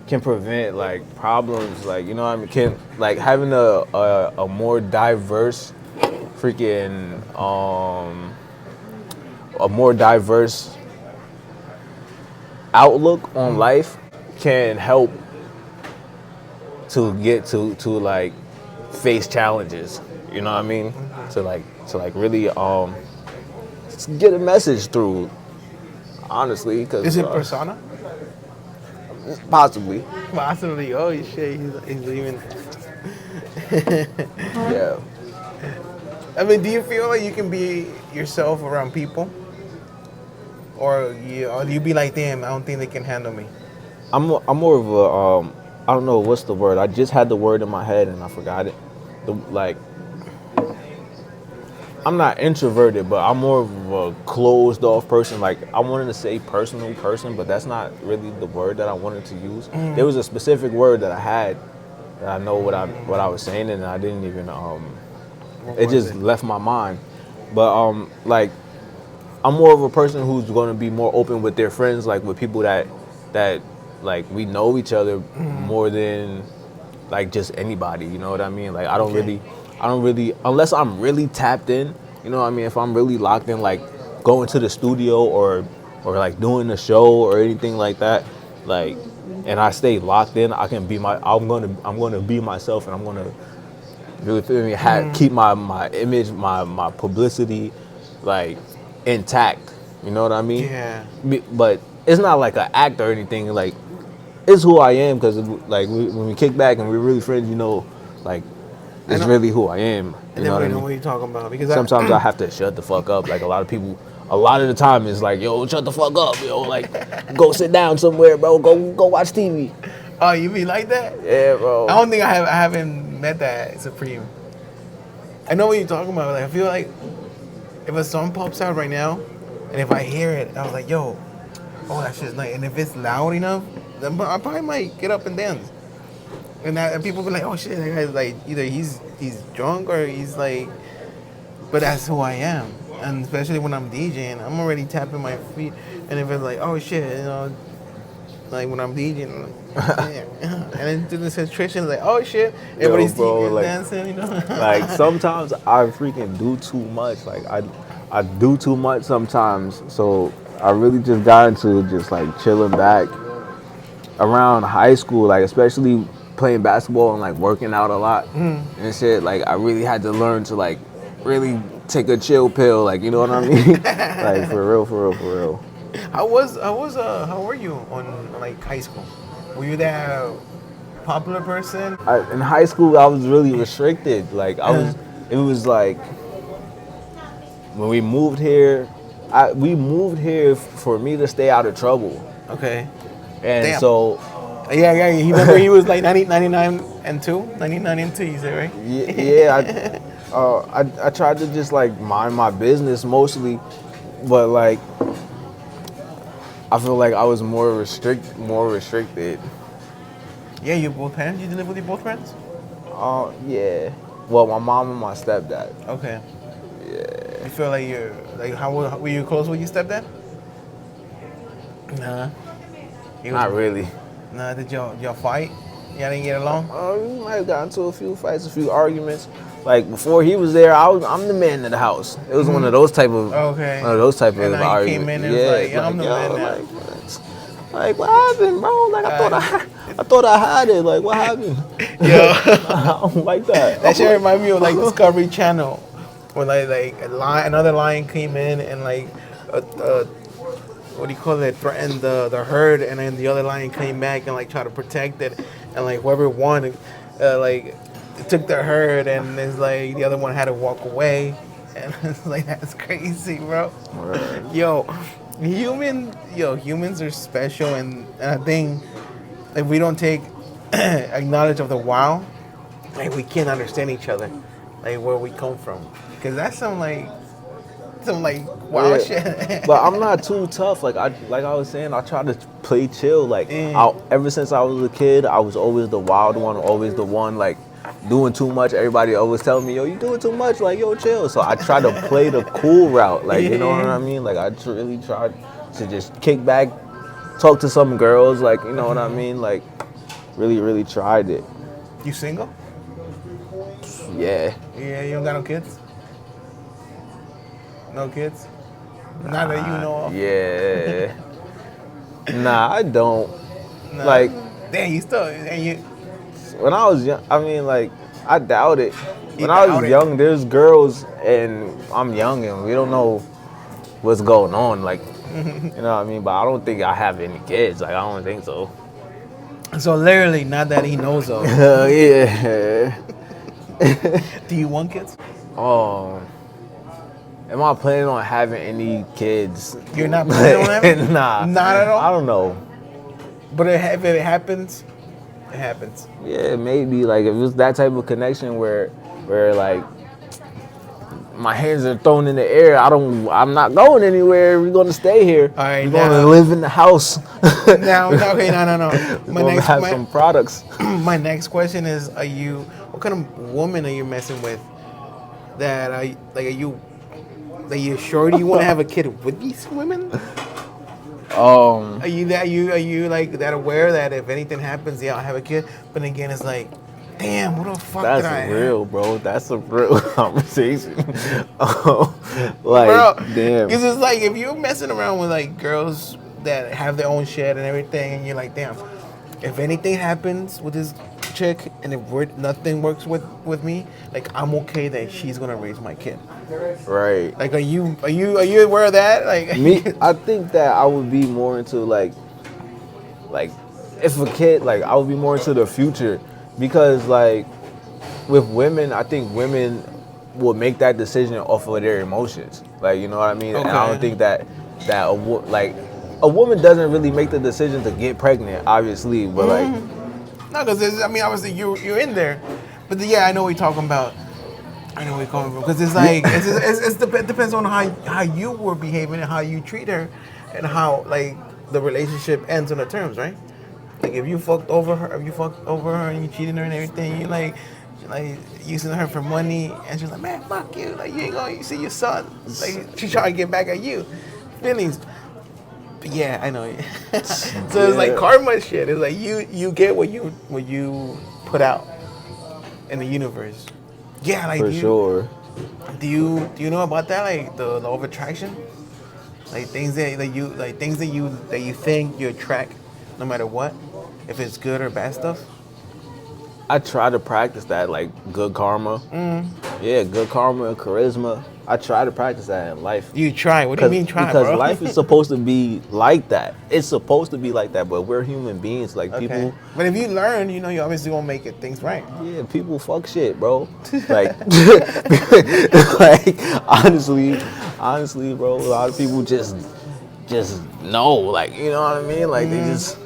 can prevent like problems, like, you know what I mean, can like having a more diverse freaking a more diverse outlook on life can help to get to like face challenges, you know what I mean? To like really get a message through, honestly. Cause, Is it persona? Possibly. Possibly. Oh shit, he's even. Yeah. I mean, do you feel like you can be yourself around people? or you be like, damn, I don't think they can handle me. I'm more of a I don't know what's the word. I just had the word in my head and I forgot it. Like I'm not introverted, but I'm more of a closed off person. Like I wanted to say personal person, but that's not really the word that I wanted to use. There was a specific word that I had that I know what I was saying, and I didn't even it just left my mind. But like I'm more of a person who's going to be more open with their friends, like with people that like we know each other more than like just anybody. You know what I mean? Like I don't really, unless I'm really tapped in. You know what I mean? If I'm really locked in, like going to the studio or like doing a show or anything like that, like, and I stay locked in, I can be I'm gonna be myself, and I'm gonna really feel me, keep my image, my publicity, like intact. You know what I mean? Yeah. But it's not like an act or anything. Like it's who I am, because like when we kick back and we're really friends, you know, like it's really who I am. You know what I mean? What you're talking about, because Sometimes I have to shut the fuck up. Like a lot of the time it's like, yo, shut the fuck up, yo, like go sit down somewhere, bro. Go watch TV. Oh, you be like that? Yeah, bro. I don't think I haven't met that Supreme. I know what you're talking about. Like I feel like if a song pops out right now, and if I hear it, I was like, yo, oh, that shit's nice. And if it's loud enough, then I probably might get up and dance. And people be like, oh shit, that guy's like, either he's drunk or he's like, but that's who I am. And especially when I'm DJing, I'm already tapping my feet. And if it's like, oh shit, you know, like when I'm DJing, I'm like, yeah. And then to the situation, like, oh shit, everybody's like, dancing, you know. Like sometimes I freaking do too much. Like I do too much sometimes. So I really just got into just like chilling back around high school, like especially playing basketball and like working out a lot and shit. Like I really had to learn to like really take a chill pill, like, you know what I mean? Like for real. How were you on like high school? Were you that popular person? In high school I was really restricted. Like it was like when we moved here, we moved here for me to stay out of trouble. Okay. And Damn. so yeah, you remember he was like 99 and 2, you said, right? Yeah, I tried to just like mind my business mostly, but like I feel like I was more restricted. Yeah, you both parents? You live with your both parents? Yeah. Well, my mom and my stepdad. Okay. Yeah. You feel like how were you close with your stepdad? Nah. Not really. Nah, did y'all fight? Y'all didn't get along? We might have gotten into a few fights, a few arguments. Like before he was there, I'm the man in the house. It was one of those type of And arguments. Came in and was like, yeah, I'm the man now. Like what happened, bro? Like I thought I had it. Like what happened? Yo, I don't like that. That shit remind me of like Discovery Channel, when like another lion came in and like what do you call it? Threatened the herd, and then the other lion came back and like tried to protect it, and like whoever won, like took the herd, and it's like the other one had to walk away, and it's like that's crazy, bro. Right. Humans are special, and I think if we don't take acknowledge of the wow, like we can't understand each other, like where we come from, because that's some wow shit. But I'm not too tough. Like I was saying, I try to play chill. Like ever since I was a kid, I was always the wild one, always the one like doing too much. Everybody always telling me, yo, you doing too much, like, yo, chill. So I try to play the cool route, like, you know what I mean? Like I really tried to just kick back, talk to some girls, like, you know what I mean? Like really tried it. You single? Yeah, you don't got no kids? No kids? Not that you know of? Yeah. Nah, I don't. Nah. Like, damn, you still, and you. When I was young, I mean, like, I doubt it. When I was young, there's girls, and I'm young, and we don't know what's going on. Like, you know what I mean? But I don't think I have any kids. Like, I don't think so. So literally, not that he knows of. Yeah. Do you want kids? Am I planning on having any kids? You're not planning on having? Nah. Not at all? I don't know. But if it happens, it happens. Yeah, maybe. Like, if it's that type of connection where like, my hands are thrown in the air, I'm not going anywhere. We're going to stay here. All right, we're going to live in the house. No. We're going to have some products. My next question is, what kind of woman are you messing with? Are you sure you want to have a kid with these women? Are you like that aware that if anything happens, yeah, I'll have a kid? But again, it's like, damn, what the fuck did I That's real, have? bro. That's a real conversation. Like, Bro, damn. because it's like if you're messing around with like girls that have their own shit and everything, and you're like, damn, if anything happens with this chick and if nothing works with me, like I'm okay that she's gonna raise my kid. Right. Like, are you aware of that? Like Me, I think that I would be more into like if a kid, like I would be more into the future, because like with women, I think women will make that decision off of their emotions. Like, you know what I mean? Okay. And I don't think that a woman doesn't really make the decision to get pregnant, obviously, but like. No, because obviously you're in there, but yeah, I know what you're talking about. I know where you're coming from, because it's like it depends on how you were behaving and how you treat her, and how like the relationship ends on the terms, right? Like if you fucked over her, and you cheated her and everything, you like using her for money, and she's like, man, fuck you, like you ain't gonna see your son, like she trying to get back at you, feelings. Yeah, I know. So it's like karma shit. It's like you get what you put out in the universe. Yeah, like For sure. Do you know about that? Like the law of attraction? Like things that you think you attract no matter what, if it's good or bad stuff. I try to practice that, like good karma. Yeah, good karma and charisma. I try to practice that in life. You try? What do you mean try, because bro? life is supposed to be like that. It's supposed to be like that, but we're human beings. Like people. But if you learn, you obviously gonna make it things right. Yeah, people fuck shit, bro. Like, like honestly, bro. A lot of people just know, like, you know what I mean? Like they just.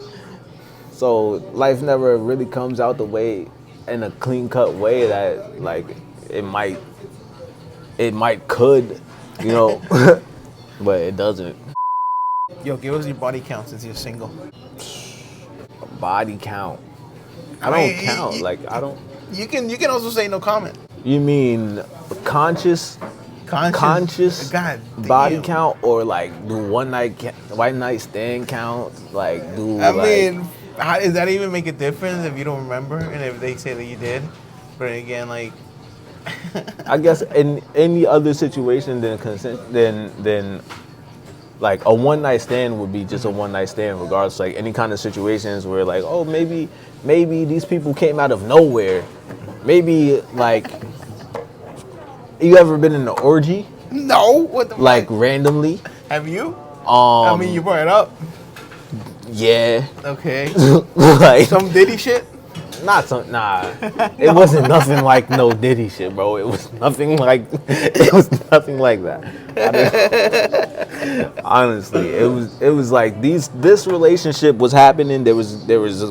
So life never really comes out the way, in a clean cut way that like it could, you know, but it doesn't. Yo, give us your body count since you're single. Body count. I don't count. Like I don't. You can also say no comment. You mean conscious God body damn. count, or like do one night stand count? Like do I like, mean, how, does that even make a difference if you don't remember and if they say that you did? But again, like. I guess in any other situation than consent, then like a one night stand would be just a one night stand, regardless. Like any kind of situations where like, oh, maybe these people came out of nowhere. Maybe like, you ever been in an orgy? No. What the Like fuck? Randomly? Have you? I mean, you brought it up. Yeah. Okay. Like Some Diddy shit. Nah. It wasn't nothing like no Diddy shit, bro. It was nothing like that. Honestly, it was like this relationship was happening. There was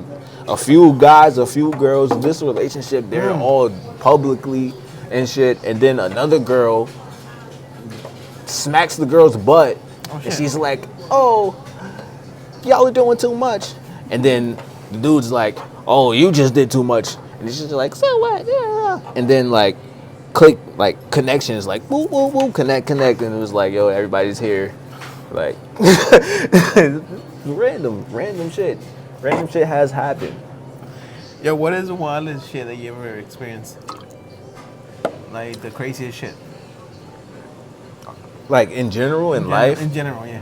a few guys, a few girls. This relationship, they're all publicly and shit. And then another girl smacks the girl's butt, and she's like, "Oh, y'all are doing too much." And then the dude's like, "Oh, you just did too much." And she's just like, "So what?" Yeah. And then like click, like connections, like woo woo woo, connect, and it was like, yo, everybody's here. Like random shit has happened. Yo, what is the wildest shit that you ever experienced? Like the craziest shit. Like in general, in life. In general, yeah.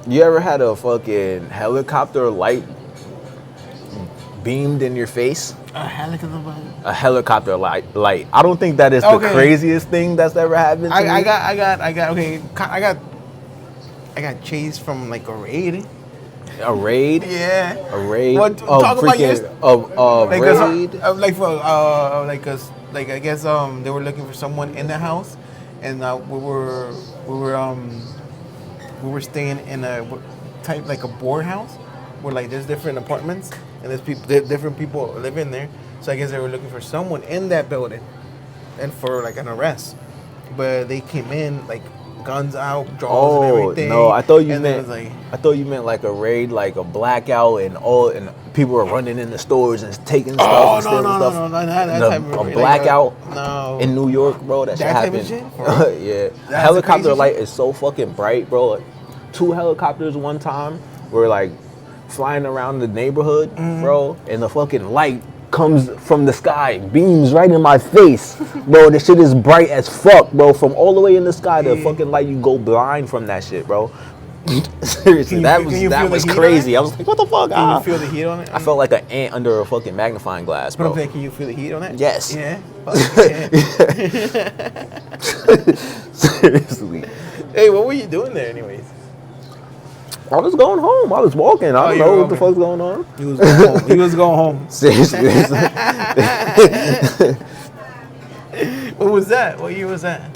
You ever had a fucking helicopter light beamed in your face? A helicopter light. A helicopter light. I don't think that is the craziest thing that's ever happened to me. I got chased from like a raid. A raid? Yeah. A raid? What? Talk about yours. Like raid? Like I guess they were looking for someone in the house, and we were staying in a type like a board house where like there's different apartments and different people living there. So I guess they were looking for someone in that building, and for like an arrest. But they came in like guns out, draws and everything. No, I thought you meant like, I thought you meant like a raid, like a blackout, and people were running in the stores and taking stuff and stealing stuff. No, that type of a blackout no. in New York, bro. That shit type happened. of shit? Yeah, That's helicopter crazy light shit? is so fucking bright, bro. Like, 2 helicopters one time were like flying around the neighborhood, bro, and the fucking light comes from the sky, beams right in my face, bro. This shit is bright as fuck, bro. From all the way in the sky, the fucking light, you go blind from that shit, bro. Seriously, that was crazy. I was like, what the fuck? Can you feel the heat on it? I felt like an ant under a fucking magnifying glass, But bro. I'm saying, can you feel the heat on it? Yes. Yeah. Seriously. Hey, what were you doing there, anyways? I was going home. I was walking. I don't know what the fuck's going on. He was going home. He was going home. Seriously. What was that? What year was that?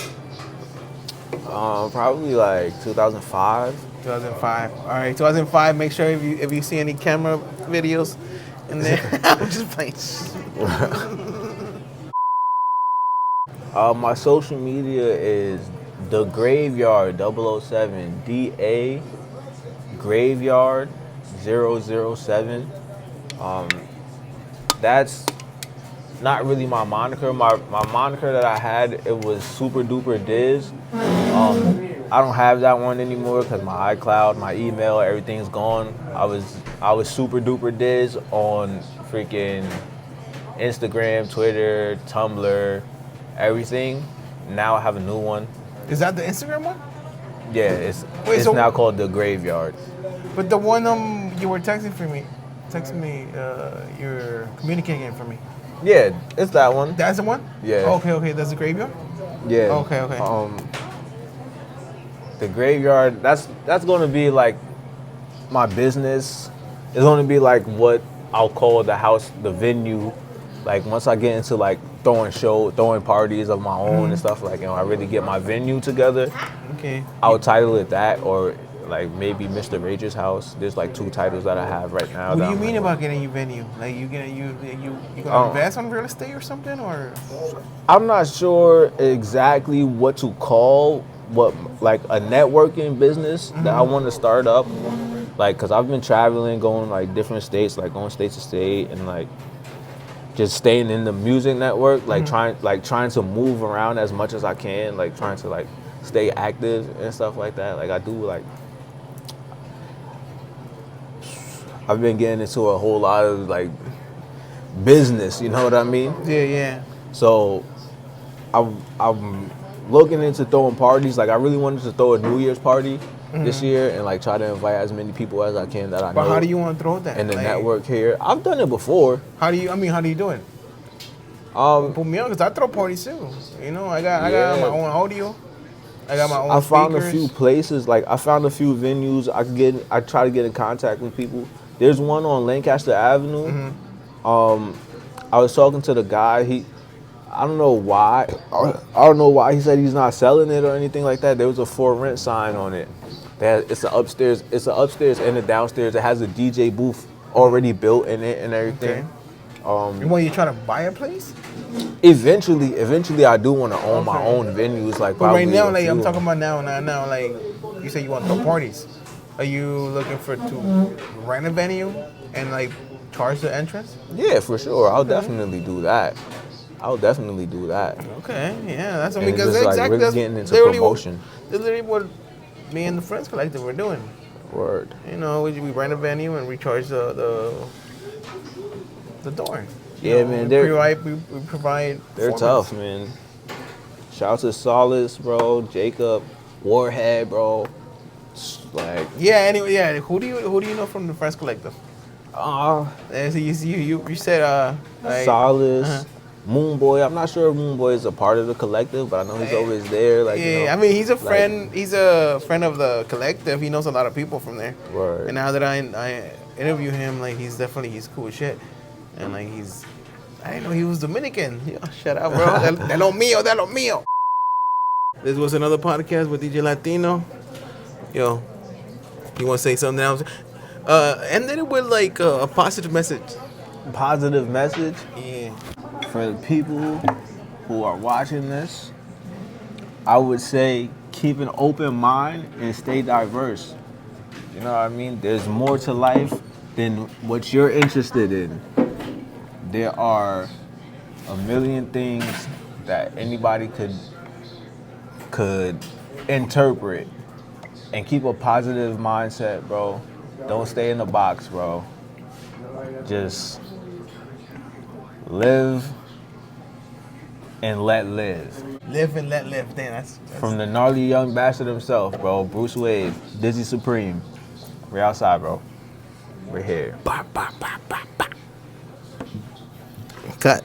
Probably like 2005. 2005. All right, 2005. Make sure if you see any camera videos in there, I'm just playing. My social media is The Graveyard 007, DA Graveyard 007. That's not really my moniker. My moniker that I had, it was Super Duper Diz. I don't have that one anymore because my iCloud, my email, everything's gone. I was Super Duper Diz on freaking Instagram, Twitter, Tumblr, everything. Now I have a new one. Is that the Instagram one? Yeah, it's now called The Graveyard. But the one you were texting me, you're communicating for me. Yeah, it's that one. That's the one? Yeah. Okay, that's the graveyard? Yeah. Okay. The Graveyard, that's going to be like my business. It's going to be like what I'll call the house, the venue. Like once I get into like throwing parties of my own and stuff, like, I really get my venue together. Okay. I'll title it that, or like maybe Mr. Rager's house. There's like 2 titles that I have right now. What do you mean about getting your venue? Like you gonna invest on real estate or something, or? I'm not sure exactly what to call like a networking business that I want to start up. Like, cause I've been traveling, going like different states, like going state to state, and like just staying in the music network, like trying to move around as much as I can, like trying to like stay active and stuff like that. Like I do, like I've been getting into a whole lot of like business, you know what I mean? Yeah. So I'm looking into throwing parties. Like I really wanted to throw a New Year's party this year and like try to invite as many people as I can that I know. But how do you want to throw that? In the network here, I've done it before. How do you do it? Put me on, because I throw parties too. You know, I got my own audio. I got my own I found speakers. a few places, like I found a few venues I try to get in contact with people. There's one on Lancaster Avenue. I was talking to the guy, I don't know why he said he's not selling it or anything like that. There was a for rent sign on it. It's an upstairs and a downstairs. It has a DJ booth already built in it and everything. Okay. And when you try to buy a place? Eventually I do want to own my own venues, like. But right now, like I'm talking about now, like you say you want to throw parties. Are you looking to rent a venue and like charge the entrance? Yeah, for sure. I'll definitely do that. Okay, yeah, that's what And because it's just, exactly like, really that's getting into literally promotion. That's literally what me and the Friends Collective were doing. Word. You know, we rent a venue and we charge the door. Yeah, man, we provide. They're formats. tough, man. Shout out to Solace, bro. Jacob, Warhead, bro. Like. Yeah. Anyway, yeah. Who do you know from the Friends Collective? So you said like, Solace, Moonboy. I'm not sure if Moonboy is a part of the collective, but I know he's always there. Like, yeah, I mean he's a friend. He's a friend of the collective. He knows a lot of people from there. Word. And now that I interview him, like he's cool as shit. And like I didn't know he was Dominican. Yo, shut up, bro. de lo mío. This was another podcast with DJ Latino. Yo, you want to say something else? And then it with like a positive message. Positive message Yeah. for the people who are watching this. I would say keep an open mind and stay diverse. You know what I mean? There's more to life than what you're interested in. There are a million things that anybody could interpret, and keep a positive mindset, bro. Don't stay in the box, bro. Just live and let live. Live and let live. Damn, that's From the gnarly young bastard himself, bro. Bruce Wade, Dizzy Supreme. We're outside, bro. We're here. cut.